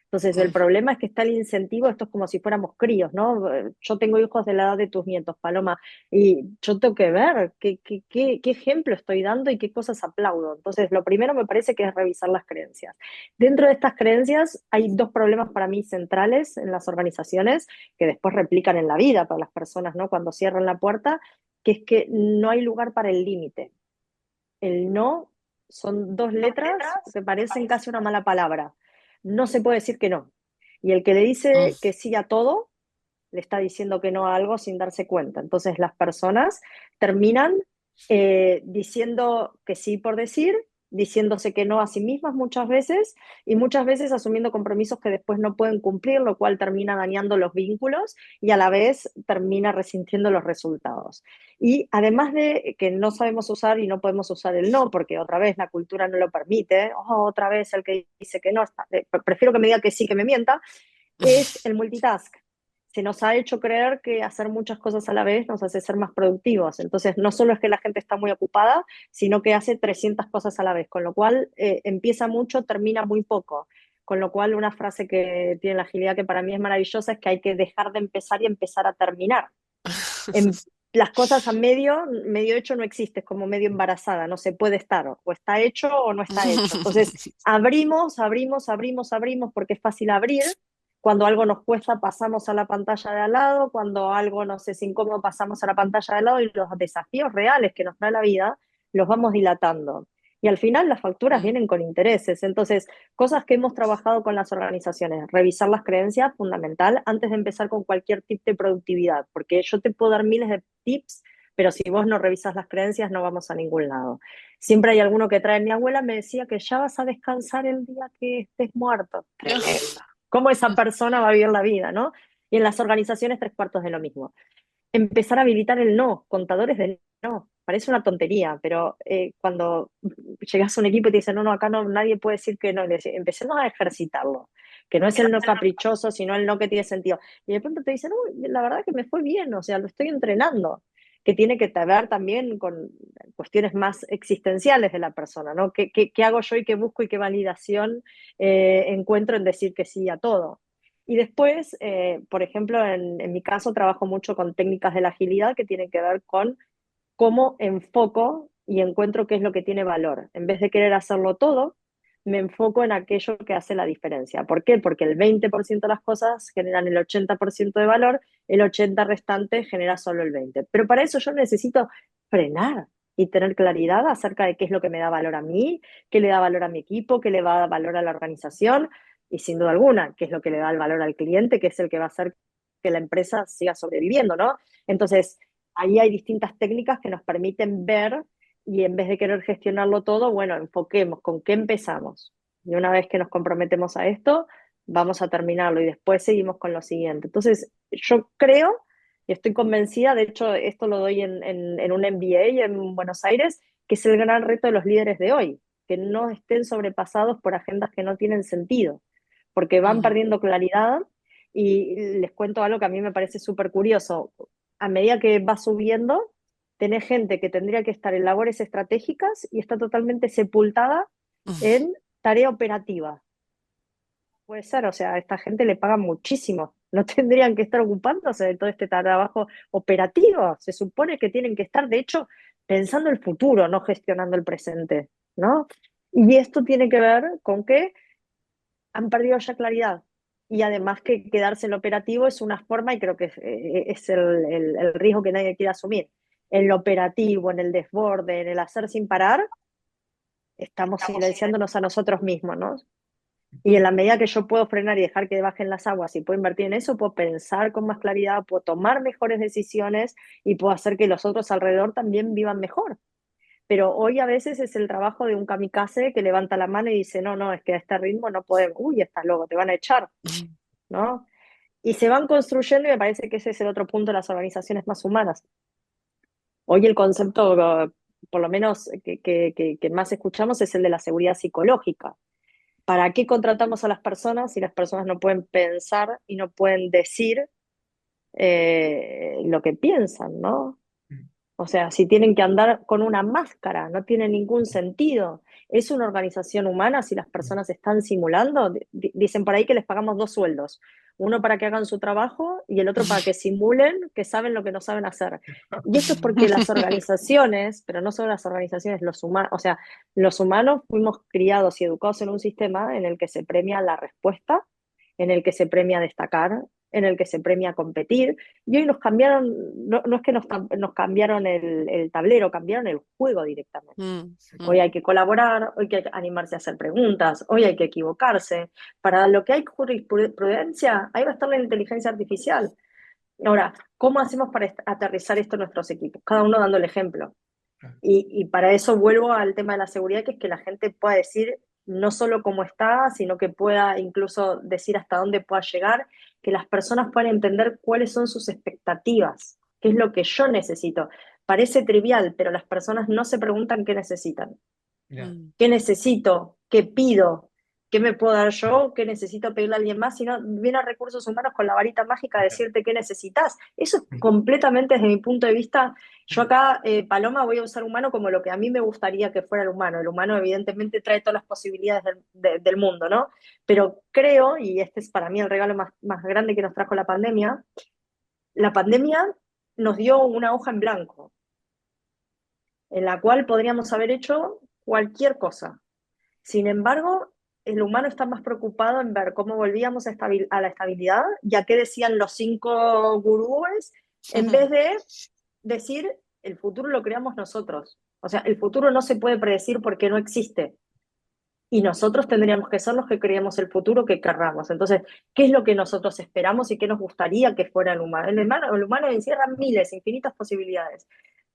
Entonces, el problema es que está el incentivo, esto es como si fuéramos críos, ¿no? Yo tengo hijos de la edad de tus nietos, Paloma, y yo tengo que ver qué ejemplo estoy dando y qué cosas aplaudo. Entonces, lo primero me parece que es revisar las creencias. Dentro de estas creencias hay dos problemas para mí centrales en las organizaciones que después replican en la vida para las personas, ¿no? Cuando cierran la puerta, que es que no hay lugar para el límite. El no son dos letras que parecen casi una mala palabra. No se puede decir que no. Y el que le dice que sí a todo, le está diciendo que no a algo sin darse cuenta. Entonces las personas terminan diciendo que sí por decir, diciéndose que no a sí mismas muchas veces asumiendo compromisos que después no pueden cumplir, lo cual termina dañando los vínculos y a la vez termina resintiendo los resultados. Y además de que no sabemos usar y no podemos usar el no, porque otra vez la cultura no lo permite, otra vez el que dice que no, prefiero que me diga que sí, que me mienta, es el multitask. Se nos ha hecho creer que hacer muchas cosas a la vez nos hace ser más productivos. Entonces, no solo es que la gente está muy ocupada, sino que hace 300 cosas a la vez, con lo cual empieza mucho, termina muy poco. Con lo cual, una frase que tiene la agilidad que para mí es maravillosa es que hay que dejar de empezar y empezar a terminar. Em- las cosas a medio hecho no existe, es como medio embarazada, no se puede estar, o está hecho o no está hecho. Entonces, abrimos, porque es fácil abrir. Cuando algo nos cuesta, pasamos a la pantalla de al lado. Cuando algo nos es incómodo, pasamos a la pantalla de al lado. Y los desafíos reales que nos trae la vida, los vamos dilatando. Y al final las facturas Mm. vienen con intereses. Entonces, cosas que hemos trabajado con las organizaciones, revisar las creencias, fundamental, antes de empezar con cualquier tip de productividad, porque yo te puedo dar miles de tips, pero si vos no revisas las creencias no vamos a ningún lado. Siempre hay alguno que trae, mi abuela me decía que ya vas a descansar el día que estés muerto. Tremendo. ¿Cómo esa persona va a vivir la vida, no? Y en las organizaciones tres cuartos de lo mismo. Empezar a habilitar el no, contadores de no. Parece una tontería, pero cuando llegas a un equipo y te dicen, no, no, acá no, nadie puede decir que no, empecemos a ejercitarlo, que no es el no caprichoso, sino el no que tiene sentido. Y de pronto te dicen, no, la verdad que me fue bien, o sea, lo estoy entrenando, que tiene que ver también con cuestiones más existenciales de la persona, ¿no? ¿Qué hago yo y qué busco y qué validación encuentro en decir que sí a todo? Y después, por ejemplo, en mi caso trabajo mucho con técnicas de la agilidad que tienen que ver con cómo enfoco y encuentro qué es lo que tiene valor. En vez de querer hacerlo todo, me enfoco en aquello que hace la diferencia. ¿Por qué? Porque el 20% de las cosas generan el 80% de valor, el 80% restante genera solo el 20%. Pero para eso yo necesito frenar y tener claridad acerca de qué es lo que me da valor a mí, qué le da valor a mi equipo, qué le va a dar valor a la organización y sin duda alguna, qué es lo que le da el valor al cliente, que es el que va a hacer que la empresa siga sobreviviendo, ¿no? Entonces, ahí hay distintas técnicas que nos permiten ver y en vez de querer gestionarlo todo, bueno, enfoquemos con qué empezamos. Y una vez que nos comprometemos a esto, vamos a terminarlo y después seguimos con lo siguiente. Entonces, yo creo y estoy convencida, de hecho, esto lo doy en un MBA en Buenos Aires, que es el gran reto de los líderes de hoy, que no estén sobrepasados por agendas que no tienen sentido, porque van Ujú. perdiendo claridad. Y les cuento algo que a mí me parece súper curioso. A medida que va subiendo, tenés gente que tendría que estar en labores estratégicas y está totalmente sepultada en tarea operativa. Puede ser, o sea, a esta gente le pagan muchísimo. No tendrían que estar ocupándose de todo este trabajo operativo. Se supone que tienen que estar, de hecho, pensando el futuro, no gestionando el presente, ¿no? Y esto tiene que ver con que han perdido ya claridad. Y además que quedarse en lo operativo es una forma, y creo que es el riesgo que nadie quiere asumir. En lo operativo, en el desborde, en el hacer sin parar, estamos silenciándonos a nosotros mismos, ¿no? Y en la medida que yo puedo frenar y dejar que bajen las aguas y puedo invertir en eso, puedo pensar con más claridad, puedo tomar mejores decisiones y puedo hacer que los otros alrededor también vivan mejor. Pero hoy a veces es el trabajo de un kamikaze que levanta la mano y dice, no, no, es que a este ritmo no podemos, uy, estás loco, te van a echar, ¿no? Y se van construyendo y me parece que ese es el otro punto de las organizaciones más humanas. Hoy el concepto, por lo menos que más escuchamos, es el de la seguridad psicológica. ¿Para qué contratamos a las personas si las personas no pueden pensar y no pueden decir lo que piensan, ¿no? O sea, si tienen que andar con una máscara, no tiene ningún sentido. ¿Es una organización humana si las personas están simulando? Dicen por ahí que les pagamos dos sueldos, uno para que hagan su trabajo y el otro para que simulen que saben lo que no saben hacer. Y esto es porque las organizaciones, pero no solo las organizaciones, los humanos, o sea, los humanos fuimos criados y educados en un sistema en el que se premia la respuesta, en el que se premia destacar, en el que se premia competir, y hoy nos cambiaron, no, no es que nos cambiaron el tablero, cambiaron el juego directamente. Mm, Hoy mm, hay que colaborar, hoy hay que animarse a hacer preguntas, hoy hay que equivocarse. Para lo que hay jurisprudencia, ahí va a estar la inteligencia artificial. Ahora, ¿cómo hacemos para aterrizar esto en nuestros equipos? Cada uno dando el ejemplo. Y para eso vuelvo al tema de la seguridad, que es que la gente pueda decir no solo cómo está, sino que pueda incluso decir hasta dónde pueda llegar, que las personas puedan entender cuáles son sus expectativas, qué es lo que yo necesito. Parece trivial, pero las personas no se preguntan qué necesitan. Ya. mm. ¿Qué necesito? ¿Qué pido? ¿Qué me puedo dar yo? ¿Qué necesito pedirle a alguien más? Si no, viene a recursos humanos con la varita mágica a decirte qué necesitas. Eso es completamente desde mi punto de vista. Yo acá, Paloma, voy a usar humano como lo que a mí me gustaría que fuera el humano. El humano evidentemente trae todas las posibilidades del mundo, ¿no? Pero creo, y este es para mí el regalo más grande que nos trajo la pandemia nos dio una hoja en blanco, en la cual podríamos haber hecho cualquier cosa. Sin embargo, el humano está más preocupado en ver cómo volvíamos a la estabilidad, ya que decían los 5 gurúes, en vez de decir el futuro lo creamos nosotros. O sea, el futuro no se puede predecir porque no existe. Y nosotros tendríamos que ser los que creemos el futuro que querramos. Entonces, ¿qué es lo que nosotros esperamos y qué nos gustaría que fuera el humano? El humano encierra miles, infinitas posibilidades.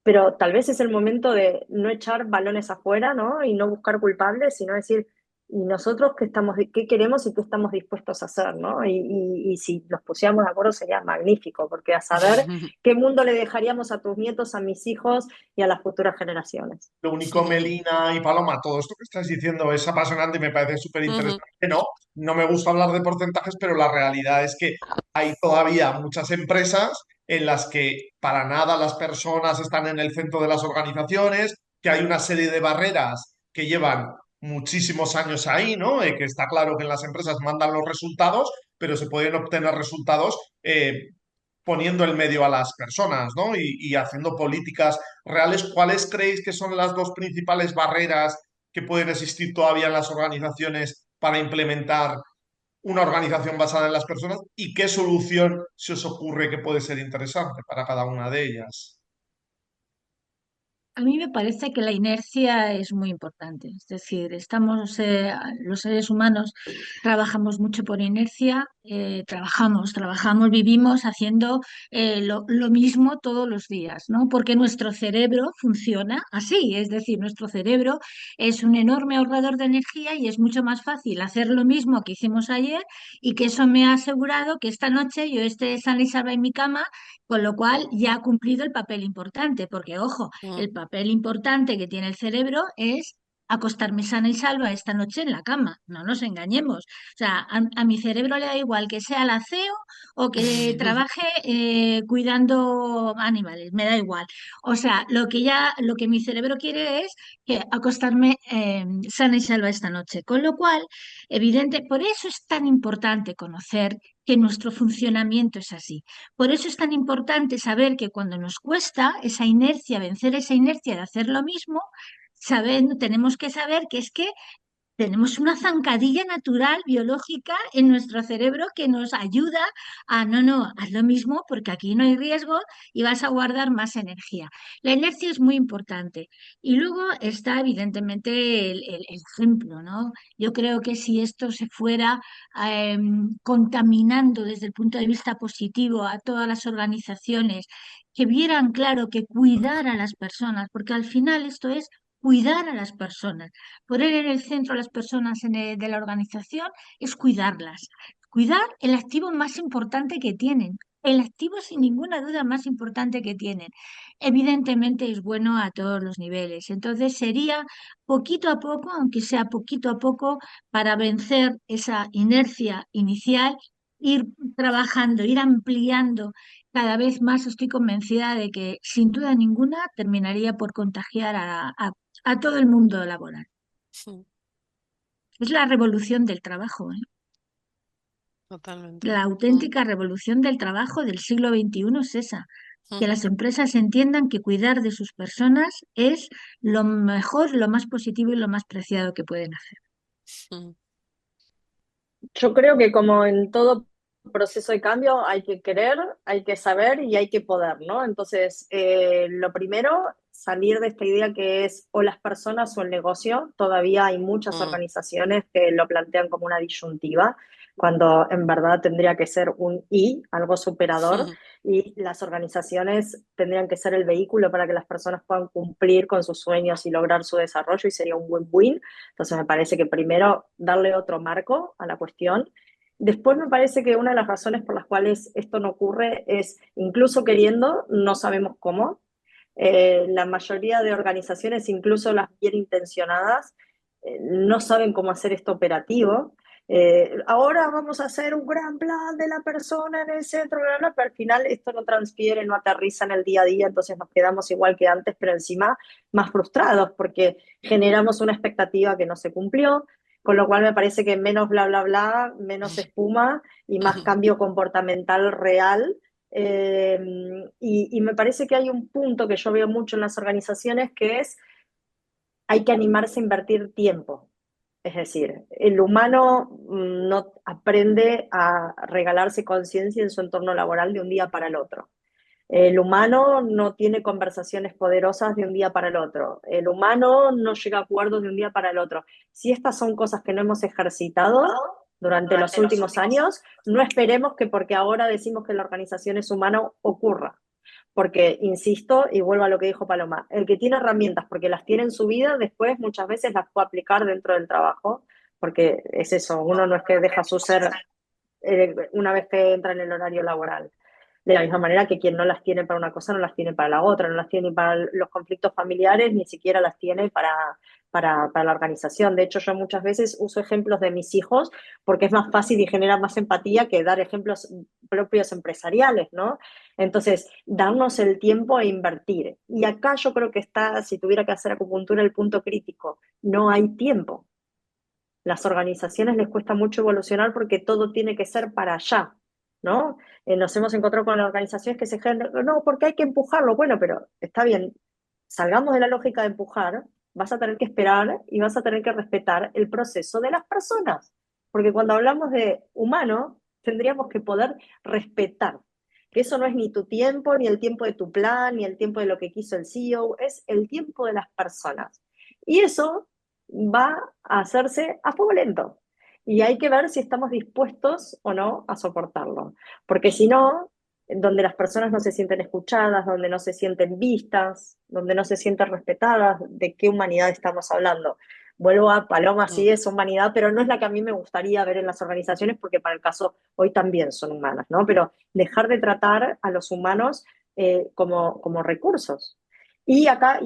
Pero tal vez es el momento de no echar balones afuera, ¿no? Y no buscar culpables, sino decir, ¿y nosotros qué queremos y qué estamos dispuestos a hacer, ¿no? Y si nos pusiéramos de acuerdo sería magnífico, porque a saber qué mundo le dejaríamos a tus nietos, a mis hijos y a las futuras generaciones. Lo único, Melina y Paloma, todo esto que estáis diciendo es apasionante y me parece súper interesante, ¿no? No me gusta hablar de porcentajes, pero la realidad es que hay todavía muchas empresas en las que para nada las personas están en el centro de las organizaciones, que hay una serie de barreras que llevan muchísimos años ahí, ¿no? Que está claro que en las empresas mandan los resultados, pero se pueden obtener resultados poniendo el medio a las personas, ¿no? Y haciendo políticas reales. ¿Cuáles creéis que son las dos principales barreras que pueden existir todavía en las organizaciones para implementar una organización basada en las personas? ¿Y qué solución se os ocurre que puede ser interesante para cada una de ellas? A mí me parece que la inercia es muy importante. Es decir, los seres humanos trabajamos mucho por inercia, trabajamos, vivimos haciendo lo mismo todos los días, ¿no? Porque nuestro cerebro funciona así. Es decir, nuestro cerebro es un enorme ahorrador de energía y es mucho más fácil hacer lo mismo que hicimos ayer y que eso me ha asegurado que esta noche yo esté sana y salva en mi cama, con lo cual ya ha cumplido el papel importante, porque ojo, el papel importante que tiene el cerebro es acostarme sana y salva esta noche en la cama, no nos engañemos. O sea, a mi cerebro le da igual que sea la CEO o que trabaje cuidando animales, me da igual. O sea, lo que mi cerebro quiere es que acostarme sana y salva esta noche. Con lo cual, evidente, por eso es tan importante conocer que nuestro funcionamiento es así. Por eso es tan importante saber que cuando nos cuesta esa inercia, vencer esa inercia de hacer lo mismo, tenemos que saber que es que tenemos una zancadilla natural, biológica en nuestro cerebro que nos ayuda a, no, haz lo mismo porque aquí no hay riesgo y vas a guardar más energía. La inercia es muy importante. Y luego está evidentemente el ejemplo, ¿no? Yo creo que si esto se fuera contaminando desde el punto de vista positivo a todas las organizaciones, que vieran claro que cuidar a las personas, porque al final esto es cuidar a las personas. Poner en el centro a las personas de la organización es cuidarlas. Cuidar el activo más importante que tienen. El activo sin ninguna duda más importante que tienen. Evidentemente es bueno a todos los niveles. Entonces sería poquito a poco, aunque sea poquito a poco, para vencer esa inercia inicial, ir trabajando, ir ampliando. Cada vez más estoy convencida de que sin duda ninguna terminaría por contagiar a todo el mundo laboral. Es la revolución del trabajo, ¿eh? Totalmente. La auténtica revolución del trabajo del siglo XXI es esa, que las empresas entiendan que cuidar de sus personas es lo mejor, lo más positivo y lo más preciado que pueden hacer. Yo creo que como en todo proceso de cambio hay que querer, hay que saber y hay que poder, ¿no? Entonces, lo primero, salir de esta idea que es o las personas o el negocio. Todavía hay muchas organizaciones que lo plantean como una disyuntiva, cuando en verdad tendría que ser un y, algo superador, y las organizaciones tendrían que ser el vehículo para que las personas puedan cumplir con sus sueños y lograr su desarrollo y sería un win-win. Entonces me parece que primero darle otro marco a la cuestión. Después me parece que una de las razones por las cuales esto no ocurre es, incluso queriendo, no sabemos cómo. La mayoría de organizaciones, incluso las bien intencionadas, no saben cómo hacer esto operativo. Ahora vamos a hacer un gran plan de la persona en el centro, bla, bla, pero al final esto no transpiere, no aterriza en el día a día, entonces nos quedamos igual que antes, pero encima más frustrados porque generamos una expectativa que no se cumplió, con lo cual me parece que menos bla, bla, bla, menos espuma y más cambio comportamental real Eh, y me parece que hay un punto que yo veo mucho en las organizaciones que es hay que animarse a invertir tiempo. Es decir, el humano no aprende a regalarse conciencia en su entorno laboral de un día para el otro. El humano no tiene conversaciones poderosas de un día para el otro. El humano no llega a acuerdos de un día para el otro. Si estas son cosas que no hemos ejercitado durante los últimos años, no esperemos que porque ahora decimos que la organización es humana ocurra. Porque, insisto, y vuelvo a lo que dijo Paloma, el que tiene herramientas porque las tiene en su vida, después muchas veces las puede aplicar dentro del trabajo, porque es eso, uno no es que deja su ser una vez que entra en el horario laboral. De la misma manera que quien no las tiene para una cosa no las tiene para la otra, no las tiene ni para los conflictos familiares, ni siquiera las tiene para la organización. De hecho, yo muchas veces uso ejemplos de mis hijos porque es más fácil y genera más empatía que dar ejemplos propios empresariales, ¿no? Entonces, darnos el tiempo e invertir. Y acá yo creo que está, si tuviera que hacer acupuntura, el punto crítico. No hay tiempo. Las organizaciones les cuesta mucho evolucionar porque todo tiene que ser para allá, ¿no? Nos hemos encontrado con organizaciones que se generan, no, porque hay que empujarlo. Bueno, pero está bien, salgamos de la lógica de empujar, vas a tener que esperar y vas a tener que respetar el proceso de las personas. Porque cuando hablamos de humano, tendríamos que poder respetar que eso no es ni tu tiempo, ni el tiempo de tu plan, ni el tiempo de lo que quiso el CEO, es el tiempo de las personas. Y eso va a hacerse a fuego lento. Y hay que ver si estamos dispuestos o no a soportarlo. Porque si no, donde las personas no se sienten escuchadas, donde no se sienten vistas, donde no se sienten respetadas, ¿de qué humanidad estamos hablando? Vuelvo a Paloma, Mm. sí es humanidad, pero no es la que a mí me gustaría ver en las organizaciones, porque para el caso hoy también son humanas, ¿no? Pero dejar de tratar a los humanos como recursos. Y acá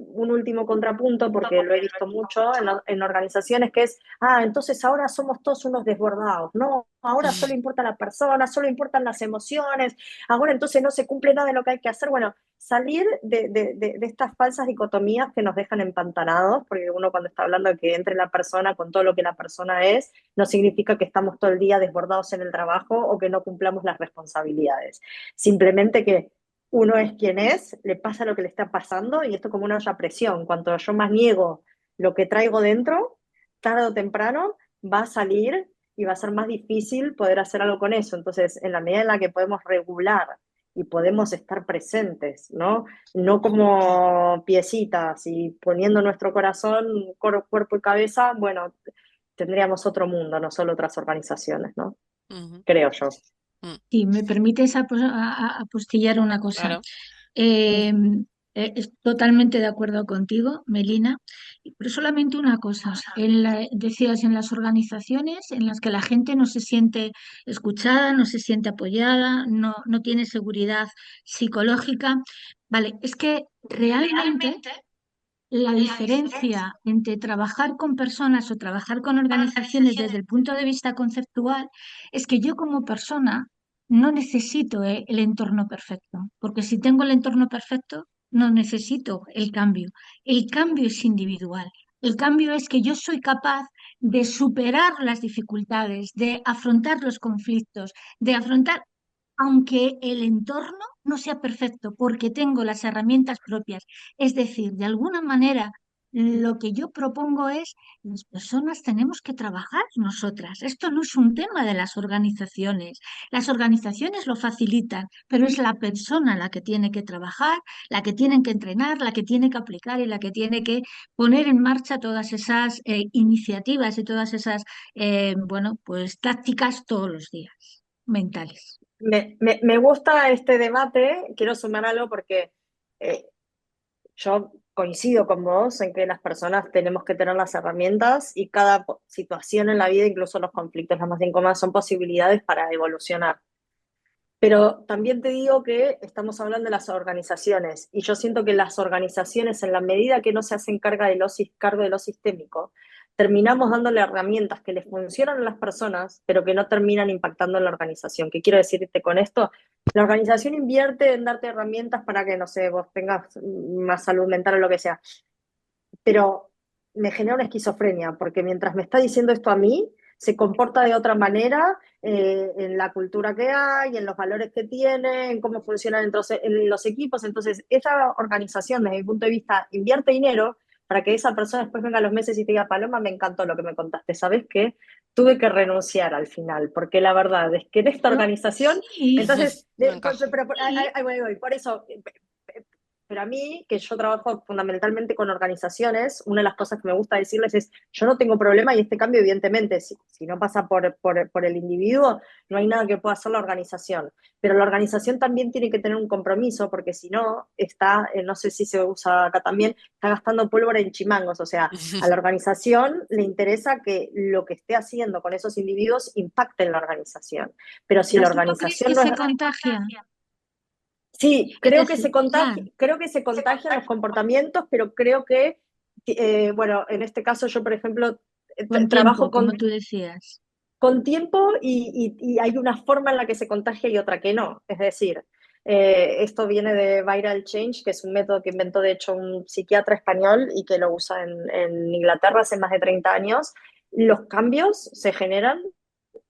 un último contrapunto, porque lo he visto mucho en organizaciones, que es, entonces ahora somos todos unos desbordados, ¿no? Ahora solo importa la persona, solo importan las emociones, ahora entonces no se cumple nada de lo que hay que hacer. Bueno, salir de estas falsas dicotomías que nos dejan empantanados, porque uno cuando está hablando de que entre la persona con todo lo que la persona es, no significa que estamos todo el día desbordados en el trabajo o que no cumplamos las responsabilidades. Simplemente que uno es quien es, le pasa lo que le está pasando y esto como una olla a presión. Cuanto yo más niego lo que traigo dentro, tarde o temprano va a salir y va a ser más difícil poder hacer algo con eso. Entonces, en la medida en la que podemos regular y podemos estar presentes, ¿no? No como piecitas y poniendo nuestro corazón, cuerpo y cabeza, bueno, tendríamos otro mundo, no solo otras organizaciones, ¿no? Ujú. Creo yo. Mm. Si me permites apostillar una cosa. Claro. Eh, es totalmente de acuerdo contigo, Melina, pero solamente una cosa. Decías en las organizaciones en las que la gente no se siente escuchada, no se siente apoyada, no tiene seguridad psicológica. Vale, es que realmente la diferencia entre trabajar con personas o trabajar con organizaciones desde el punto de vista conceptual es que yo como persona no necesito el entorno perfecto, porque si tengo el entorno perfecto, no necesito el cambio. El cambio es individual. El cambio es que yo soy capaz de superar las dificultades, de afrontar los conflictos, de afrontar aunque el entorno no sea perfecto, porque tengo las herramientas propias. Es decir, de alguna manera, lo que yo propongo es, las personas tenemos que trabajar nosotras. Esto no es un tema de las organizaciones. Las organizaciones lo facilitan, pero es la persona la que tiene que trabajar, la que tiene que entrenar, la que tiene que aplicar y la que tiene que poner en marcha todas esas iniciativas y todas esas, bueno, pues tácticas todos los días mentales. Me gusta este debate, quiero sumar algo porque eh, yo coincido con vos en que las personas tenemos que tener las herramientas y cada situación en la vida, incluso los conflictos las más incómodas, son posibilidades para evolucionar. Pero también te digo que estamos hablando de las organizaciones y yo siento que las organizaciones, en la medida que no se hacen cargo de lo sistémico, terminamos dándole herramientas que les funcionan a las personas, pero que no terminan impactando en la organización. ¿Qué quiero decirte con esto? La organización invierte en darte herramientas para que, no sé, vos tengas más salud mental o lo que sea, pero me genera una esquizofrenia, porque mientras me está diciendo esto a mí, se comporta de otra manera en la cultura que hay, en los valores que tiene, en cómo funcionan en los equipos. Entonces, esa organización, desde mi punto de vista, invierte dinero para que esa persona después venga a los meses y te diga, Paloma, me encantó lo que me contaste, ¿sabes qué? Tuve que renunciar al final, porque la verdad es que en esta Pero organización, sí, entonces, No encajo. y voy, por eso, pero a mí, que yo trabajo fundamentalmente con organizaciones, una de las cosas que me gusta decirles es, yo no tengo problema y este cambio, evidentemente, si no pasa por el individuo, no hay nada que pueda hacer la organización. Pero la organización también tiene que tener un compromiso, porque si no, está, no sé si se usa acá también, está gastando pólvora en chimangos. O sea, a la organización le interesa que lo que esté haciendo con esos individuos impacte en la organización. Pero si pero la ¿tú no crees organización que no es... se contagia? Sí, Es decir, claro, creo que se contagian los comportamientos, pero creo que, bueno, en este caso yo, por ejemplo, con trabajo tiempo, como tú decías. con tiempo y hay una forma en la que se contagia y otra que no. Es decir, esto viene de Viral Change, que es un método que inventó de hecho un psiquiatra español y que lo usa en Inglaterra hace más de 30 años. Los cambios se generan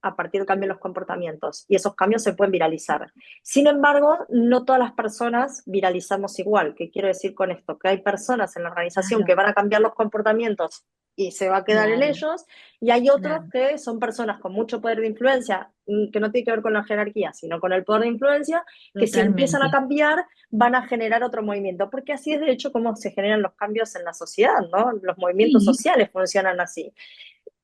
a partir del cambio en los comportamientos y esos cambios se pueden viralizar. Sin embargo, no todas las personas viralizamos igual. ¿Qué quiero decir con esto? Que hay personas en la organización Claro, que van a cambiar los comportamientos y se va a quedar en claro, ellos, y hay otros claro, que son personas con mucho poder de influencia, que no tiene que ver con la jerarquía, sino con el poder de influencia, que si empiezan a totalmente. cambiar van a generar otro movimiento, porque así es de hecho como se generan los cambios en la sociedad, ¿no? Los movimientos Sí, sociales funcionan así.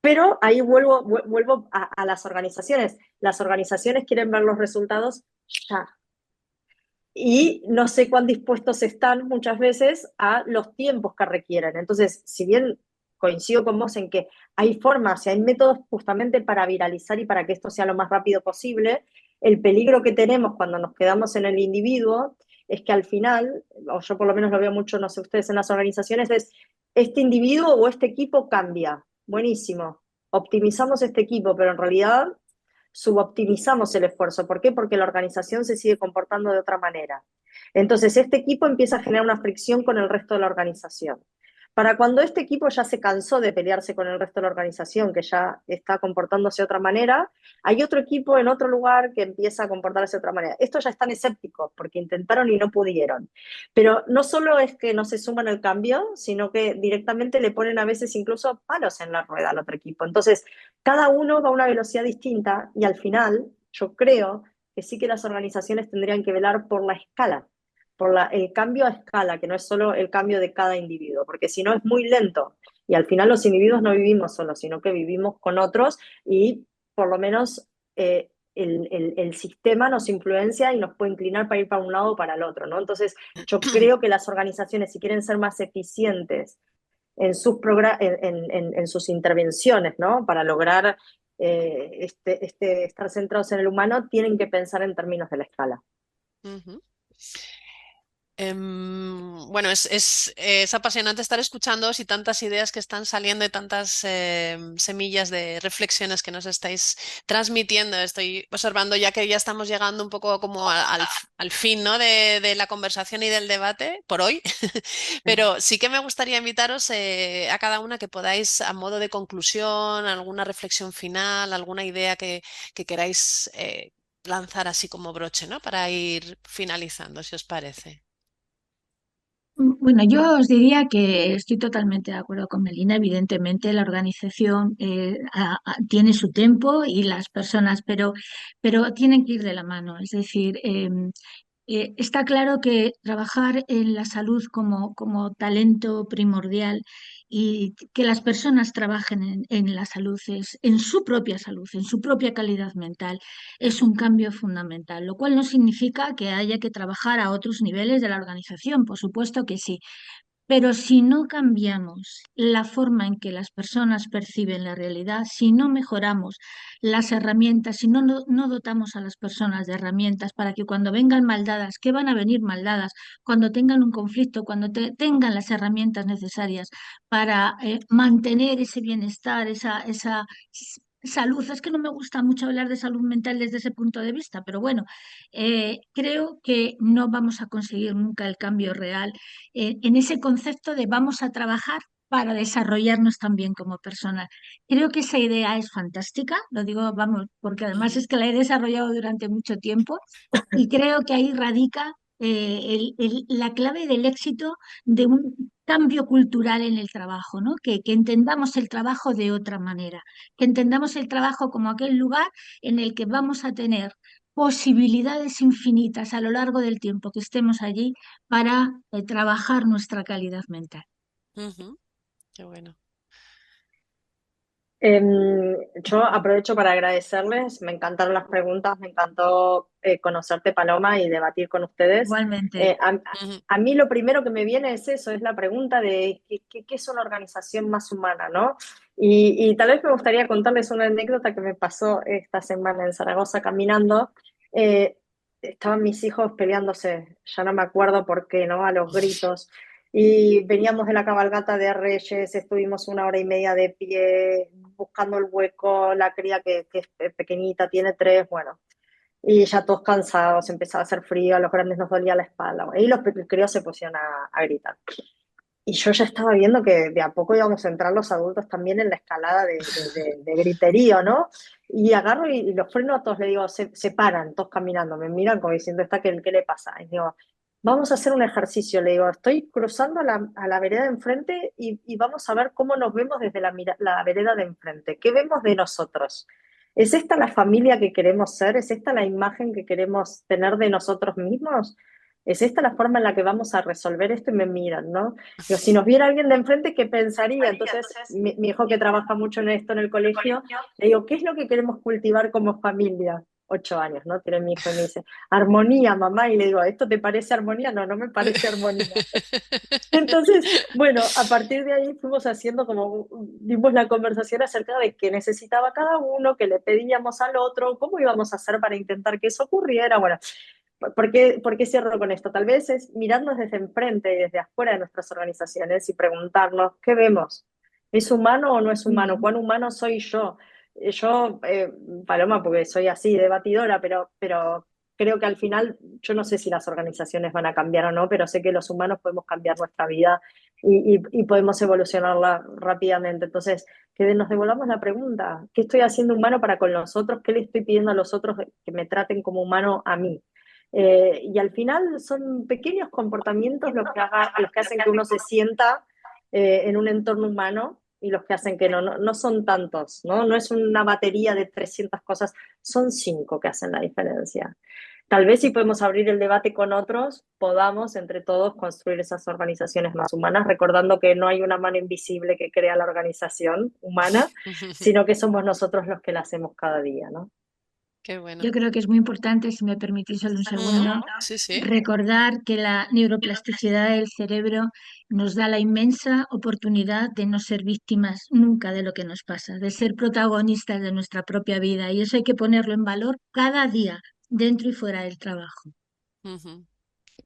Pero ahí vuelvo a las organizaciones. Las organizaciones quieren ver los resultados ya. Y no sé cuán dispuestos están muchas veces a los tiempos que requieren. Entonces, si bien coincido con vos en que hay formas y hay métodos justamente para viralizar y para que esto sea lo más rápido posible, el peligro que tenemos cuando nos quedamos en el individuo es que al final, o yo por lo menos lo veo mucho, no sé ustedes en las organizaciones, es este individuo o este equipo cambia. Buenísimo. Optimizamos este equipo, pero en realidad suboptimizamos el esfuerzo. ¿Por qué? Porque la organización se sigue comportando de otra manera. Entonces, este equipo empieza a generar una fricción con el resto de la organización. Para cuando este equipo ya se cansó de pelearse con el resto de la organización, que ya está comportándose de otra manera, hay otro equipo en otro lugar que empieza a comportarse de otra manera. Estos ya están escépticos porque intentaron y no pudieron. Pero no solo es que no se suman al cambio, sino que directamente le ponen a veces incluso palos en la rueda al otro equipo. Entonces, cada uno va a una velocidad distinta y al final yo creo que sí que las organizaciones tendrían que velar por la escala, el cambio a escala, que no es solo el cambio de cada individuo, porque si no es muy lento y al final los individuos no vivimos solos, sino que vivimos con otros y por lo menos el sistema nos influencia y nos puede inclinar para ir para un lado o para el otro, ¿no? Entonces yo creo que las organizaciones, si quieren ser más eficientes en sus intervenciones, ¿no? Para lograr estar centrados en el humano, tienen que pensar en términos de la escala. Ujú. Bueno, es apasionante estar escuchándoos y tantas ideas que están saliendo y tantas semillas de reflexiones que nos estáis transmitiendo. Estoy observando ya que ya estamos llegando un poco como al fin, ¿no? de la conversación y del debate por hoy, pero sí que me gustaría invitaros a cada una que podáis, a modo de conclusión, alguna reflexión final, alguna idea que queráis lanzar así como broche, ¿no? Para ir finalizando, si os parece. Bueno, yo os diría que estoy totalmente de acuerdo con Melina. Evidentemente, la organización tiene su tiempo y las personas, pero tienen que ir de la mano. Es decir, está claro que trabajar en la salud como talento primordial y que las personas trabajen en la salud, en su propia salud, en su propia calidad mental, es Ujú. un cambio fundamental, lo cual no significa que haya que trabajar a otros niveles de la organización, por supuesto que sí, pero si no cambiamos la forma en que las personas perciben la realidad, si no mejoramos las herramientas, si no dotamos a las personas de herramientas para que cuando vengan maldadas, que van a venir maldadas, cuando tengan un conflicto, cuando tengan las herramientas necesarias para mantener ese bienestar, esa salud. Es que no me gusta mucho hablar de salud mental desde ese punto de vista, pero bueno, creo que no vamos a conseguir nunca el cambio real en ese concepto de vamos a trabajar para desarrollarnos también como personas. Creo que esa idea es fantástica, lo digo, vamos, porque además Ujú, es que la he desarrollado durante mucho tiempo y creo que ahí radica la clave del éxito de un cambio cultural en el trabajo, ¿no? Que entendamos el trabajo de otra manera, que entendamos el trabajo como aquel lugar en el que vamos a tener posibilidades infinitas a lo largo del tiempo que estemos allí para trabajar nuestra calidad mental. ujú. Qué bueno. Yo aprovecho para agradecerles, me encantaron las preguntas, me encantó conocerte, Paloma, y debatir con ustedes. Igualmente, Eh, a, Ujú, a mí lo primero que me viene es eso, es la pregunta de qué es una organización más humana, ¿no? Y tal vez me gustaría contarles una anécdota que me pasó esta semana en Zaragoza caminando. Eh, Estaban mis hijos peleándose, ya no me acuerdo por qué, ¿no? A los gritos. Y veníamos de la cabalgata de Reyes, estuvimos 1 hora y media de pie, buscando el hueco, la cría que es pequeñita, tiene 3, bueno, y ya todos cansados, empezaba a hacer frío, a los grandes nos dolía la espalda, y los críos se pusieron a gritar. Y yo ya estaba viendo que de a poco íbamos a entrar los adultos también en la escalada de griterío, ¿no? Y agarro y los freno a todos, le digo, se paran, todos caminando, me miran como diciendo, ¿qué le pasa? Y digo, vamos a hacer un ejercicio, le digo, estoy cruzando a la vereda de enfrente y vamos a ver cómo nos vemos desde la vereda de enfrente, ¿qué vemos de nosotros? ¿Es esta la familia que queremos ser? ¿Es esta la imagen que queremos tener de nosotros mismos? ¿Es esta la forma en la que vamos a resolver esto? Y me miran, ¿no? Digo, si nos viera alguien de enfrente, ¿qué pensaría? Entonces, mi hijo que trabaja mucho en esto en el colegio, le digo, ¿qué es lo que queremos cultivar como familia? 8 años, ¿no? Tiene mi hijo y me dice, armonía, mamá. Y le digo, ¿esto te parece armonía? No, no me parece armonía. Entonces, bueno, a partir de ahí fuimos haciendo como, dimos la conversación acerca de qué necesitaba cada uno, qué le pedíamos al otro, cómo íbamos a hacer para intentar que eso ocurriera. Bueno, ¿por qué cierro con esto? Tal vez es mirarnos desde enfrente y desde afuera de nuestras organizaciones y preguntarnos, ¿qué vemos? ¿Es humano o no es muy humano? bien. ¿Cuán humano soy yo? Yo, Paloma, porque soy así, debatidora, pero creo que al final, yo no sé si las organizaciones van a cambiar o no, pero sé que los humanos podemos cambiar nuestra vida y podemos evolucionarla rápidamente. Entonces, que nos devolvamos la pregunta, ¿qué estoy haciendo humano para con los otros? ¿Qué le estoy pidiendo a los otros que me traten como humano a mí? Y al final son pequeños comportamientos los que hacen que uno se sienta en un entorno humano y los que hacen que no son tantos, ¿no? No es una batería de 300 cosas, son 5 que hacen la diferencia. Tal vez si podemos abrir el debate con otros, podamos entre todos construir esas organizaciones más humanas, recordando que no hay una mano invisible que crea la organización humana, sino que somos nosotros los que la hacemos cada día, ¿no? Qué bueno. Yo creo que es muy importante, si me permitís solo un segundo, Sí, sí. recordar que la neuroplasticidad del cerebro nos da la inmensa oportunidad de no ser víctimas nunca de lo que nos pasa, de ser protagonistas de nuestra propia vida. Y eso hay que ponerlo en valor cada día, dentro y fuera del trabajo. Ujú.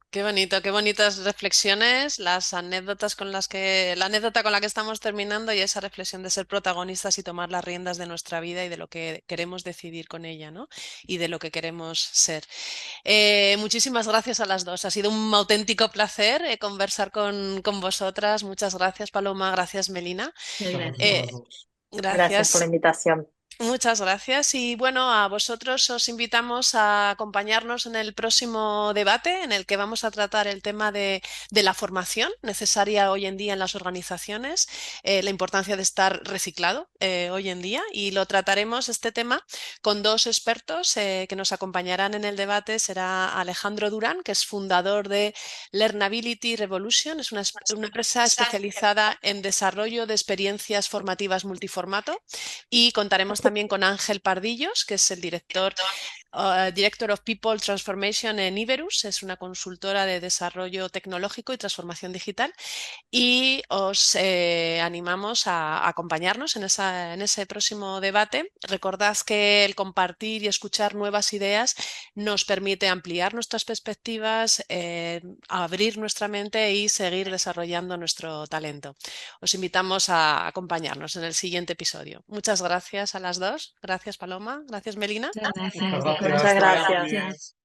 Qué bonito, qué bonitas reflexiones, las anécdotas la anécdota con la que estamos terminando y esa reflexión de ser protagonistas y tomar las riendas de nuestra vida y de lo que queremos decidir con ella, ¿no? Y de lo que queremos ser. Muchísimas gracias a las dos. Ha sido un auténtico placer conversar con vosotras. Muchas gracias, Paloma. Gracias, Melina. Muchas Muchas gracias a gracias. Eh, las dos. Gracias por la gracias. invitación. Muchas gracias y bueno, a vosotros os invitamos a acompañarnos en el próximo debate en el que vamos a tratar el tema de la formación necesaria hoy en día en las organizaciones, la importancia de estar reciclado hoy en día y lo trataremos este tema con dos expertos que nos acompañarán en el debate. Será Alejandro Durán, que es fundador de Learnability Revolution, es una empresa especializada en desarrollo de experiencias formativas multiformato y contaremos también con Ángel Pardillos, que es el Director of People Transformation en Iberus, es una consultora de desarrollo tecnológico y transformación digital. Y os animamos a acompañarnos en ese próximo debate. Recordad que el compartir y escuchar nuevas ideas nos permite ampliar nuestras perspectivas, abrir nuestra mente y seguir desarrollando nuestro talento. Os invitamos a acompañarnos en el siguiente episodio. Muchas gracias a las dos. Gracias, Paloma. Gracias, Melina. Muchas Muchas gracias. gracias, Muchas que vaya muy gracias. bien. Gracias.